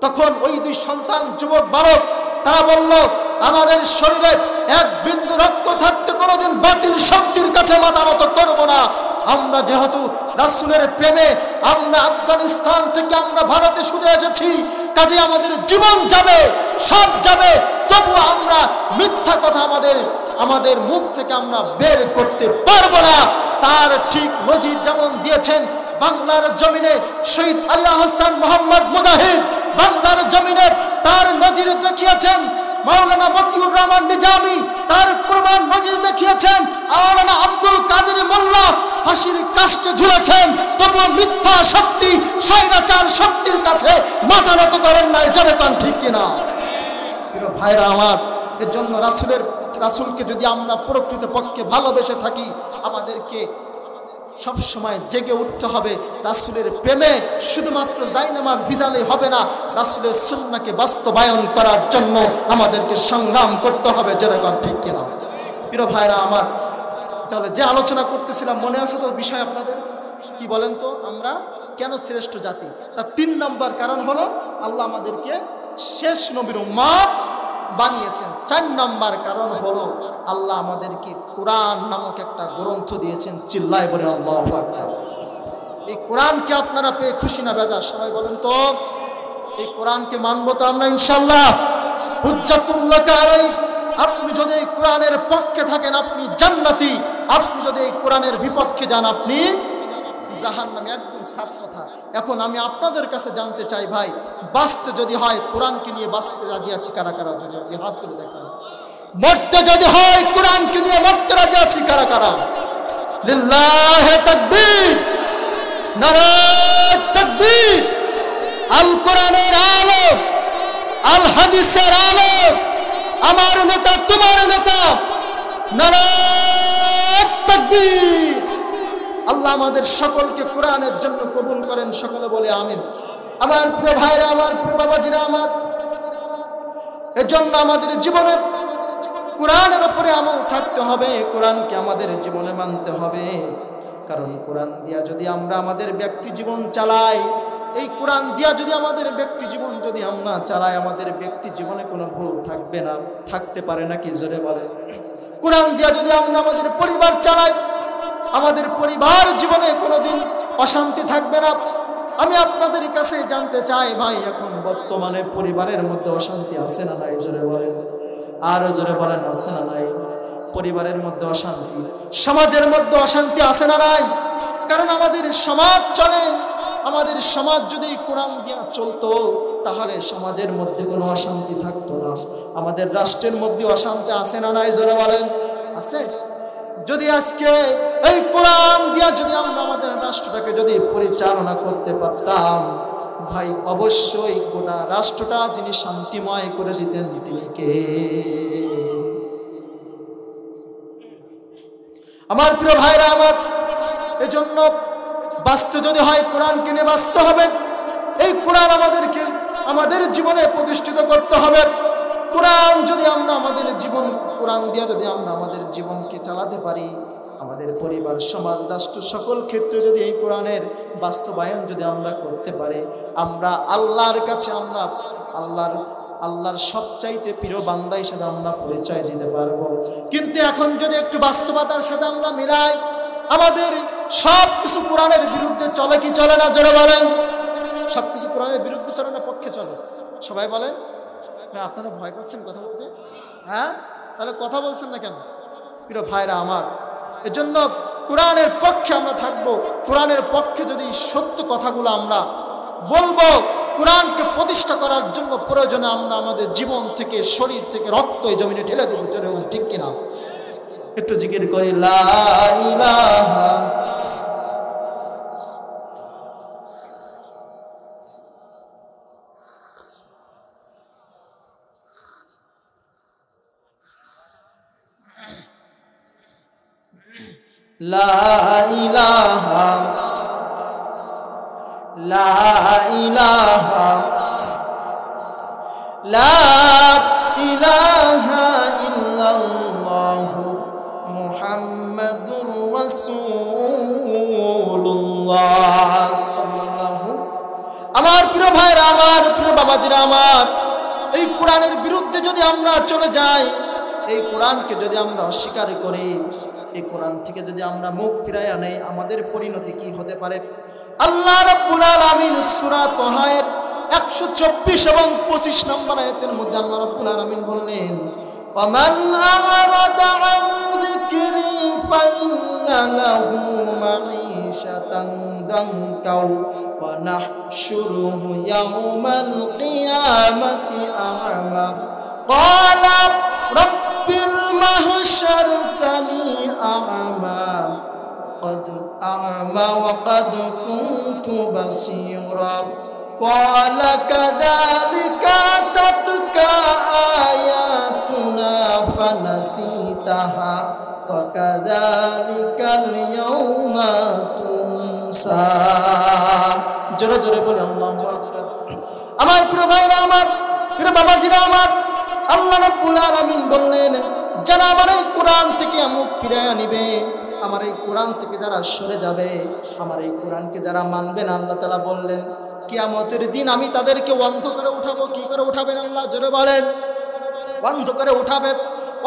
তখন ওই দুই সন্তান যুবক বালক তারা বলল, আমাদের শরীরে এক বিন্দু রক্ত থাকতে কোনোদিন বাতিল শক্তির কাছে মাথা নত করব না। আমরা যেহেতু রাসূলের প্রেমে আমরা আফগানিস্তান থেকে আমরা ভারতে ছুটে এসেছি, কাজে আমাদের জীবন যাবে, সব যাবে, তবু আমরা মিথ্যা কথা আমাদের মুখ থেকে আমরা বের করতে পারবো না। তার ঠিক নজির যেমন দিয়েছেন বাংলার জমিনে শহীদ আলী আহসান মোহাম্মদ মুজাহিদ, বাংলার জমিনে তার নজির দেখিয়েছেন মাওলানা মতিউর রহমান নিজামী, তার প্রমাণ নজির দেখিয়েছেন মাওলানা আব্দুল কাদের মোল্লা, ফাঁসির কাস্টে ঝুলেছেন, তবুও মিথ্যা শক্তি স্বৈরাচার শক্তির কাছে মাথা নত করেন নাই। জোরে কান ঠিক কিনা? প্রিয় ভাইরা আমার, এর জন্য রাসূলকে যদি আমরা প্রকৃত পক্ষে ভালোবেসে থাকি, আমাদেরকে সব সময় জেগে উঠতে হবে। রাসূলের প্রেমে শুধুমাত্র জায়নামাজ ভিজালে হবে না, রাসূলের সুন্নাহকে বাস্তবায়ন করার জন্য আমাদেরকে সংগ্রাম করতে হবে। যেরকম ঠিক কিনা? প্রিয় ভাইরা আমার, তাহলে যে আলোচনা করতেছিলাম মনে আছে তো বিষয় আপনাদের? কি বলেন তো, আমরা কেন শ্রেষ্ঠ জাতি? তার 3 নম্বর কারণ হলো আল্লাহ আমাদেরকে শেষ নবীর উম্মত বানিয়েছেন। 4 নম্বর কারণ হলো আল্লাহ আমাদেরকে কোরআন নামক একটা গ্রন্থ দিয়েছেন। চিল্লায় বলেন আল্লাহু আকবার। এই কোরআনকে আপনারা পেয়ে খুশি না বেজার? সবাই বলেন তো। এই কোরআনকে মানবো তো আমরা ইনশাআল্লাহ। হুজ্জাতুল্লাহ আলাই, আপনি যদি এই কোরআনের পক্ষে থাকেন আপনি জান্নাতি, আপনি যদি এই কোরআনের বিপক্ষে যান আপনি জাহান্নামী। একদম সাফ কথা। এখন আমি আপনাদের কাছে জানতে চাই, ভাই বাঁচতে যদি হয় কোরআনকে নিয়ে বাঁচতে রাজি আছি কারা কারা? যদি হাত তুলে দেখেন। মরতে যদি হয় কোরআনকে নিয়ে মরতে রাজি আছি কারা কারা? লিল্লাহি তাকবীর, নারায়ে তাকবীর। আল কোরআনের আলো, আল হাদিসের আলো, আমার নেতা তোমার নেতা, নারায়ে তাকবীর। আল্লাহ আমাদের সকলকে কোরআনের জন্য কবুল করেন, সকলে বলে আমিন। আমার প্রিয় ভাইরা, আমার প্রিয় বাবাজিরা আমার, এজন্য আমাদের জীবনে কোরআনের উপরে আমল থাকতে হবে, কোরআনকে আমাদের জীবনে মানতে হবে। কারণ কোরআন দিয়া যদি আমরা আমাদের ব্যক্তি জীবন চালাই, এই কোরআন দিয়া যদি আমাদের ব্যক্তি জীবন যদি আমরা চালাই, আমাদের ব্যক্তি জীবনে কোনো ভুল থাকবে না। থাকতে পারে নাকি? জোরে বলেন। কোরআন দিয়া যদি আমরা আমাদের পরিবার চালাই, আমাদের পরিবার জীবনে কোনোদিন অশান্তি থাকবে না। আমি আপনাদের কাছে জানতে চাই, ভাই এখন বর্তমানে পরিবারের মধ্যে অশান্তি আছে না নাই? জোরে বলেন, আরো জোরে বলেন, আছে না নাই? পরিবারের মধ্যে অশান্তি, সমাজের মধ্যে অশান্তি আছে না নাই? কারণ আমাদের সমাজ চলে, আমাদের সমাজ যদি কোরআন দিয়া চলতো তাহলে সমাজের মধ্যে কোনো অশান্তি থাকতো না। আমাদের রাষ্ট্রের মধ্যে অশান্তি আছে না নাই? জোরে বলেন, আছে। যদি আজকে এই কোরআন দিয়া যদি আমরা আমাদের রাষ্ট্রটাকে যদি পরিচালনা করতে পারতাম, ভাই অবশ্যই গোটা রাষ্ট্রটা যিনি শান্তিময় করে দিতেন তিনি কে? আমার প্রিয় ভাইরা আমার, এজন্য বাঁচতে যদি হয় কোরআনকে নিয়ে বাঁচতে হবে। এই কোরআন আমাদেরকে আমাদের জীবনে প্রতিষ্ঠিত করতে হবে। কোরআন যদি আমরা আমাদের জীবন, কোরআন দিয়ে যদি আমরা আমাদের জীবনকে চালাতে পারি, আমাদের পরিবার, সমাজ, রাষ্ট্র সকল ক্ষেত্রে যদি এই কোরআনের বাস্তবায়ন যদি আমরা করতে পারি, আমরা আল্লাহর কাছে আমরা আল্লাহর আল্লাহর সবচাইতে প্রিয় বান্দা হিসেবে আমরা পরিচয় দিতে পারবো। কিন্তু এখন যদি একটু বাস্তবতার সাথে আমরা মিলাই, আমাদের সব কিছু কোরআনের বিরুদ্ধে চলে কি চলে না, জোরে বলেন। সব কিছু কোরআনের বিরুদ্ধে চলে না পক্ষে চলে? সবাই বলেন। আপনারা ভয় পাচ্ছেন কথা বলতে? হ্যাঁ, তাহলে কথা বলছেন না কেন? প্রিয় ভাইরা আমার, এজন্য কোরআনের পক্ষে আমরা থাকবো। কোরআনের পক্ষে যদি সত্য কথাগুলো আমরা বলবো, কোরআনকে প্রতিষ্ঠা করার জন্য প্রয়োজনে আমরা আমাদের জীবন থেকে, শরীর থেকে রক্ত এই জমিনে ঢেলে দেবো, ঠিক কিনা? একটু জিকির করি, লা ইলাহা লা ইলাহা লা ইলাহা লা ইলাহা ইল্লাল্লাহু মুহাম্মাদুর রাসূলুল্লাহ সাল্লাল্লাহু। আমার প্রিয় ভাইরা, আমার প্রিয় বাবাজিরা আমার, এই কোরআনের বিরুদ্ধে যদি আমরা চলে যাই, এই কোরআনকে যদি আমরা অস্বীকার করি, এই কোরআন থেকে যদি আমরা মুখ ফিরাইয়া নেই, আমাদের পরিণতি কি হতে পারে? আল্লাহ রাব্বুল আলামিন সূরা তাহার 124 এবং 25 নম্বর আয়াতের মধ্যে আল্লাহ রাব্বুল আলামিন বললেন, ওয়ামান আ'রাদা আন যিকরি ফাইন্না লাহু মাঈশাতান দানকাও ওয়া নাহশুরুহু ইয়াওমাল কিয়ামাতি আ'মা ক্বালা রাব্বিল মাহশারতানি আ'মা قد أعمى وقد كنت بصيرا قال كذلك أتتك آياتنا فنسيتها وكذلك اليوم تنسى। জোরে জোরে বলে আল্লাহু আকবার। আমার প্রিয় ভাইরা, আমার প্রিয় বাবাজিরা আমার, আল্লাহ রাব্বুল আলামিন বললেন, যারা আমার এই কোরআন থেকে মুখ ফিরাইয়া নিবে, আমার এই কোরআন থেকে যারা সরে যাবে, আমার এই কোরআনকে যারা মানবে না, আল্লাহ তাআলা বললেন কিয়ামতের দিন আমি তাদেরকে অন্ধ করে উঠাবো। কি করে উঠাবেন আল্লাহ? জোরে বলেন। অন্ধ করে উঠাবে।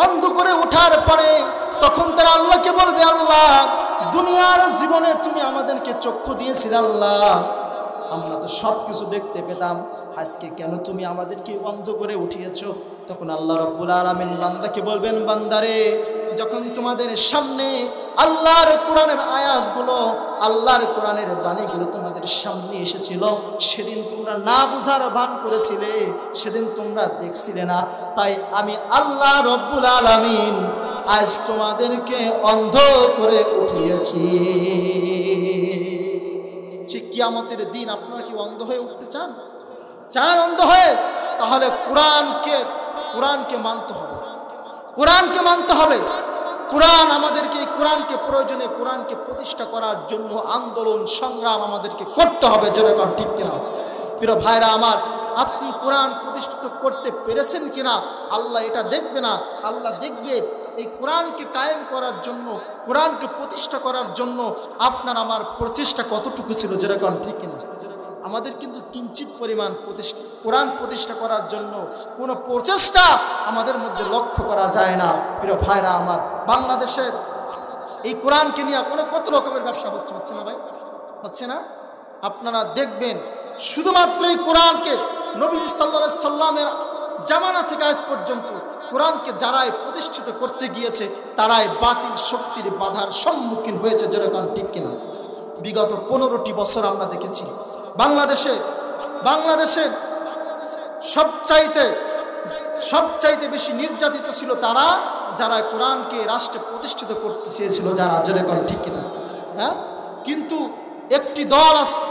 অন্ধ করে উঠার পরে তখন তারা আল্লাহকে বলবে, আল্লাহ দুনিয়ার জীবনে তুমি আমাদেরকে চক্ষু দিয়েছিলে, আল্লাহ আমরা তো সব কিছু দেখতে পেতাম, আজকে কেন তুমি আমাদেরকে অন্ধ করে উঠিয়েছো? তখন আল্লাহ রাব্বুল আলামিন বান্দাকে বলবেন, বান্দারে, যখন তোমাদের সামনে আল্লাহর কোরআনের আয়াতগুলো, আল্লাহর কোরআনের বাণীগুলো তোমাদের সামনে এসেছিল, সেদিন তোমরা না বুঝার ভান করেছিলে, সেদিন তোমরা দেখছিলে না, তাই আমি আল্লাহ রাব্বুল আলামিন আজ তোমাদেরকে অন্ধ করে উঠিয়েছি। ঠিক কিয়ামতের দিন আপনারা কি অন্ধ হয়ে উঠতে চান? চান অন্ধ হয়ে? তাহলে কোরআনকে মানতে হবে, কোরআনকে মানতে হবে। কোরআন আমাদেরকে, কোরআনকে প্রয়োজনে কোরআনকে প্রতিষ্ঠা করার জন্য আন্দোলন সংগ্রাম আমাদেরকে করতে হবে, যেরকম ঠিক কিনা? প্রিয় ভাইরা আমার, আপনি কোরআন প্রতিষ্ঠিত করতে পেরেছেন কিনা আল্লাহ এটা দেখবে না। আল্লাহ দেখবে এই কোরআনকে কায়েম করার জন্য, কোরআনকে প্রতিষ্ঠা করার জন্য আপনার আমার প্রচেষ্টা কতটুকু ছিল, যেরকম ঠিক কিনা? আমাদের কিন্তু কিঞ্চিত পরিমাণ কোরআন প্রতিষ্ঠা করার জন্য কোনো প্রচেষ্টা আমাদের মধ্যে লক্ষ্য করা যায় না। প্রিয় ভাইরা আমার, বাংলাদেশের এই কোরআনকে নিয়ে কত রকমের ব্যবসা হচ্ছে না ভাই? হচ্ছে না? আপনারা দেখবেন শুধুমাত্র এই কোরআনকে নবীজি সাল্লাল্লাহু আলাইহি সাল্লামের জামানা থেকে আজ পর্যন্ত কোরআনকে যারাই প্রতিষ্ঠিত করতে গিয়েছে তারাই বাতিল শক্তির বাধার সম্মুখীন হয়েছে, যেরকম ঠিক কিনা? বিগত 15টি বছর আমরা দেখেছি বাংলাদেশে সবচাইতে বেশি নির্যাতিত ছিল তারা, যারা কোরআনকে রাষ্ট্রে প্রতিষ্ঠিত করতে চেয়েছিল, যারা, যেরকম ঠিক কিনা? হ্যাঁ, কিন্তু একটি দল আছে,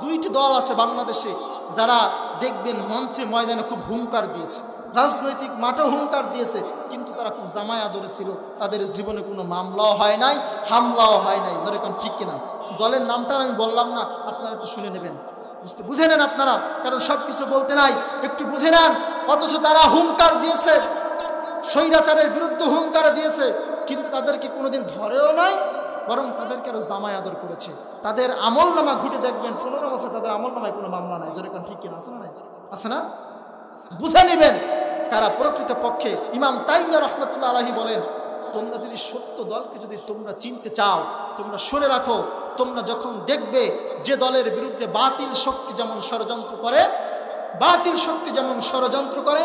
দুইটি দল আছে বাংলাদেশে, যারা দেখবেন মঞ্চে ময়দানে খুব হুঙ্কার দিয়েছে, রাজনৈতিক মাঠেও হুঙ্কার দিয়েছে, কিন্তু তারা খুব জামায়া ধরেছিল, তাদের জীবনে কোনো মামলাও হয় নাই, হামলাও হয় নাই, যেরকম ঠিক কিনা? দলের নামটা আমি বললাম না, আপনারা একটু শুনে নেবেন, বুঝে নেন আপনারা, কারণ সব কিছু বলতে নাই, একটু বুঝে নেন। অথচ তারা হুঙ্কার দিয়েছে, স্বৈরাচারের বিরুদ্ধে হুঙ্কার দিয়েছে, কিন্তু তাদেরকে কোনোদিন ধরেও নাই, বরং তাদেরকে আরো জামায় আদর করেছে। তাদের আমল নামা ঘুরে দেখবেন 15 বছর তাদের আমল নামায় কোনো মামলা নাই, যেরকম ঠিক কিনা? আছে না? আছে না? বুঝে নেবেন কারা প্রকৃত পক্ষে। ইমাম তাইমিয়া রাহমাতুল্লাহ আলাইহি বলেন, তোমরা যদি সত্য দলকে যদি তোমরা চিনতে চাও, তোমরা শুনে রাখো, তোমরা যখন দেখবে যে দলের বিরুদ্ধে বাতিল শক্তি যেমন ষড়যন্ত্র করে,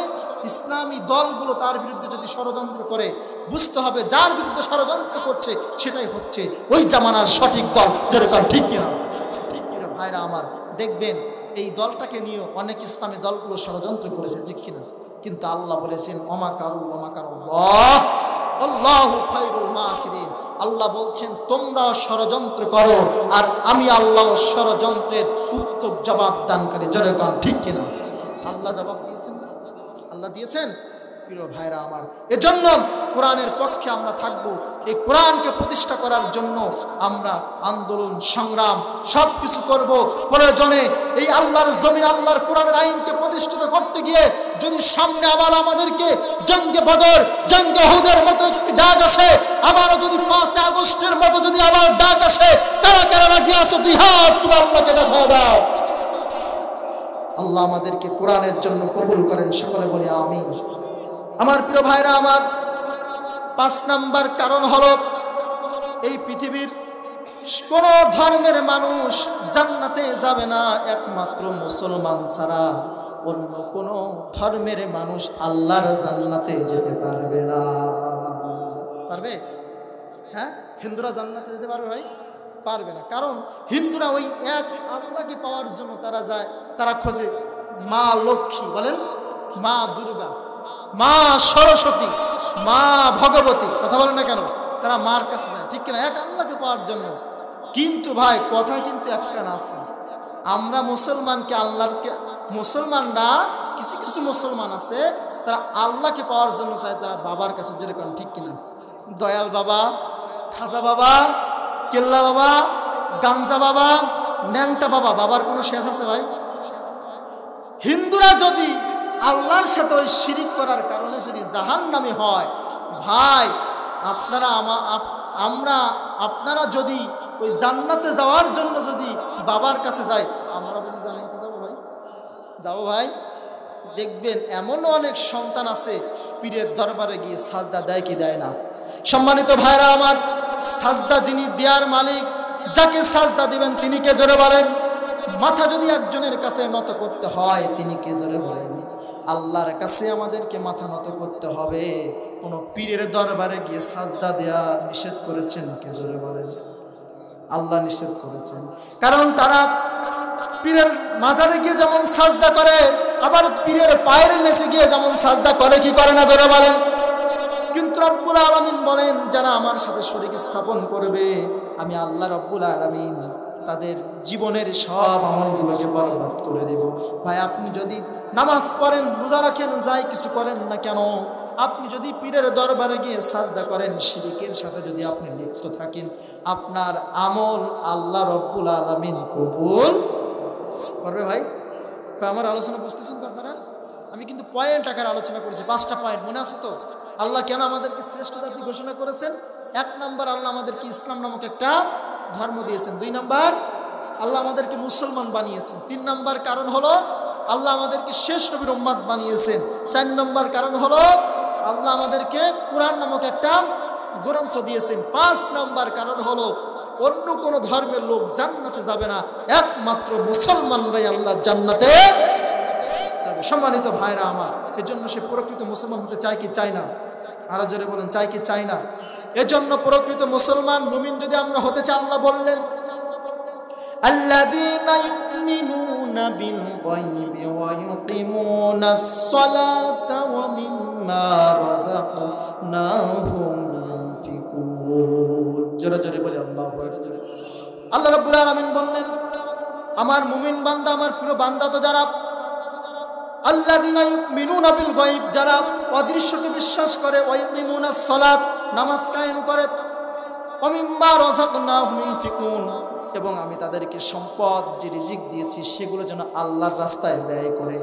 ইসলামী দলগুলো তার বিরুদ্ধে যদি ষড়যন্ত্র করে, বুঝতে হবে যার বিরুদ্ধে ষড়যন্ত্র করছে সেটাই হচ্ছে ওই জামানার সঠিক দল। যেরকম ঠিক কিনা ভাইরা আমার, দেখবেন এই দলটাকে নিয়ে অনেক ইসলামী দলগুলো ষড়যন্ত্র করেছে, ঠিক কিনা? কিন্তু আল্লাহ বলেছেন আল্লাহু খায়রুল মাকিরিন। আল্লাহ বলছেন তোমরা ষড়যন্ত্র করো আর আমি আল্লাহ ষড়যন্ত্রের উত্তম জবাব দানকারী। যেরকম ঠিক কিনা? আল্লাহ জবাব দিয়েছেন, আল্লাহ দিয়েছেন। প্রিয় ভাইরা আমার, এজন্য কোরআনের পক্ষে আমরা থাকব। এই কোরআনকে প্রতিষ্ঠা করার জন্য আমরা আন্দোলন সংগ্রাম সব কিছু করব। প্রয়োজনে এই আল্লাহর জমিন আল্লাহর কোরআনের আইনকে প্রতিষ্ঠিত করতে গিয়ে যদি সামনে আবার আমাদেরকে জঙ্গে বদর জঙ্গে উহুদের মতো একটি ডাক আসে, আবারও যদি 5 আগস্টের মতো যদি আবার ডাক আসে, কারা কারা রাজি আছো? দুই হাত তুলে আল্লাহকে দেখা দাও। আল্লাহ আমাদেরকে কোরআনের জন্য কবুল করেন, সকলে বলি আমিন। আমার প্রিয় ভাইরা আমার, 5 নাম্বার কারণ হলো এই পৃথিবীর কোন ধর্মের মানুষ জান্নাতে যাবে না একমাত্র মুসলমান ছাড়া। অন্য কোন ধর্মের মানুষ আল্লাহর জান্নাতে যেতে পারবে না। পারবে? হ্যাঁ, হিন্দুরা জান্নাতে যেতে পারবে ভাই? পারবে না। কারণ হিন্দুরা ওই এক আল্লাহকে পাওয়ার জন্য তারা যায়, তারা খোঁজে মা লক্ষ্মী, বলেন মা দুর্গা, মা সরস্বতী, মা ভগবতী, কথা বলেন না কেন? তারা মার কাছে যায়, ঠিক কিনা? এক আল্লাহকে পাওয়ার জন্য। কিন্তু ভাই কথা কিন্তু একখানা আছে, আমরা মুসলমানকে আল্লাহকে, মুসলমানরা কিছু কিছু মুসলমান আছে তারা আল্লাহকে পাওয়ার জন্য তাই তারা বাবার কাছে, যেরকম ঠিক কিনা? দয়াল বাবা, খাজা বাবা, কেল্লা বাবা, গাঞ্জা বাবা, ন্যাংটা বাবা, বাবার কোনো শেষ আছে ভাই? হিন্দুরা যদি আল্লাহর সাথে ওই শিরিক করার কারণে যদি জাহান্নামী হয়, ভাই আপনারা যদি ওই জান্নাতে যাওয়ার জন্য যদি বাবার কাছে যাই, আমরা বলছি জান্নাতে যাবো ভাই? যাবো ভাই? দেখবেন এমনও অনেক সন্তান আছে পীরের দরবারে গিয়ে সাজদা দেয় কি দেয় না। সম্মানিত ভাইরা আমার, সাজদা যিনি দেয়ার মালিক, যাকে সাজদা দিবেন তিনি কে? জোরে বলেন। মাথা যদি একজনের কাছে নত করতে হয় তিনি কে? জোরে বলেন। আল্লাহর কাছে আমাদেরকে মাথা নত করতে হবে। কোন পীরের দরবারে গিয়ে সাজদা দেয়া নিষেধ করেছেন কে? জোরে বলেন। আল্লাহ নিষেধ করেছেন। কারণ তারা পীরের মাজারে গিয়ে যেমন সাজদা করে, আবার পীরের পায়ের নিচে গিয়ে যেমন সাজদা করে, কি করে না? জোরে বলেন। কিন্তু রব্বুল আলামিন বলেন, যারা আমার সাথে শরীক স্থাপন করবে আমি আল্লাহ রব্বুল আলামিন তাদের জীবনের সব আমলগুলোকে বরবাদ করে দেব। ভাই আপনি যদি নামাজ পড়েন, রোজা রাখেন, যাই কিছু করেন না কেন, আপনি যদি পীরের দরবারে গিয়ে সাজদা করেন, শিরকের সাথে যদি আপনি লিপ্ত থাকেন, আপনার আমল আল্লাহ রব্বুল আলামিন কবুল করবে। ভাই আমার আলোচনা বুঝতেছেন তো আপনারা? আমি কিন্তু পয়েন্ট আকার আলোচনা করেছি, 5টা পয়েন্ট মনে আছে তো? আল্লাহ কেন আমাদেরকে শ্রেষ্ঠ জাতি ঘোষণা করেছেন? 1 নাম্বার, আল্লাহ আমাদেরকে ইসলাম নামক একটা ধর্ম দিয়েছেন। 2 নাম্বার, আল্লাহ আমাদেরকে মুসলমান বানিয়েছেন। 3 নাম্বার কারণ হলো আল্লাহ আমাদেরকে শেষ নবীর উম্মত বানিয়েছেন। 4 নাম্বার কারণ হলো আল্লাহ আমাদেরকে কোরআন নামক একটা গ্রন্থ দিয়েছেন। 5 নাম্বার কারণ হলো অন্য কোন ধর্মের লোক জান্নাতে যাবে না, একমাত্র মুসলমানরাই আল্লাহ জান্নাতে যাবে। সম্মানিত ভাইরা আমার, এজন্য সে প্রকৃত মুসলমান হতে চায় কি চায় না? আরো জোরে বলেন, চাই কি চাই না? এজন্য প্রকৃত মুসলমান মুমিন যদি আমরা হতে চাই, আল্লাহ বললেন আল্লাযীনা ইউমিনুনা বিল গায়বি ওয়া ইউকিমুনাস সালাতা ওয়া মিম্মা রাযাকনাহুম ইউনফিকুন। জোরে জোরে বলি আল্লাহু আকবার। আল্লাহ রাব্বুল আলামিন বললেন, আমার মুমিন বান্দা, আমার প্রিয় বান্দা তো যারা আল্লাযীনা ইউমিনুনা বিল গায়ব, যারা অদৃশ্যকে বিশ্বাস করে, ওয়া ইউকিমুনাস সালাত, নামাজ কায়েম করে, ওয়া মিম্মা রাযাকনাহুম ইউনফিকুন, এবং আমি তাদেরকে সম্পদ যে রিজিক দিয়েছি সেগুলো যেন আল্লাহর রাস্তায় ব্যয় করে।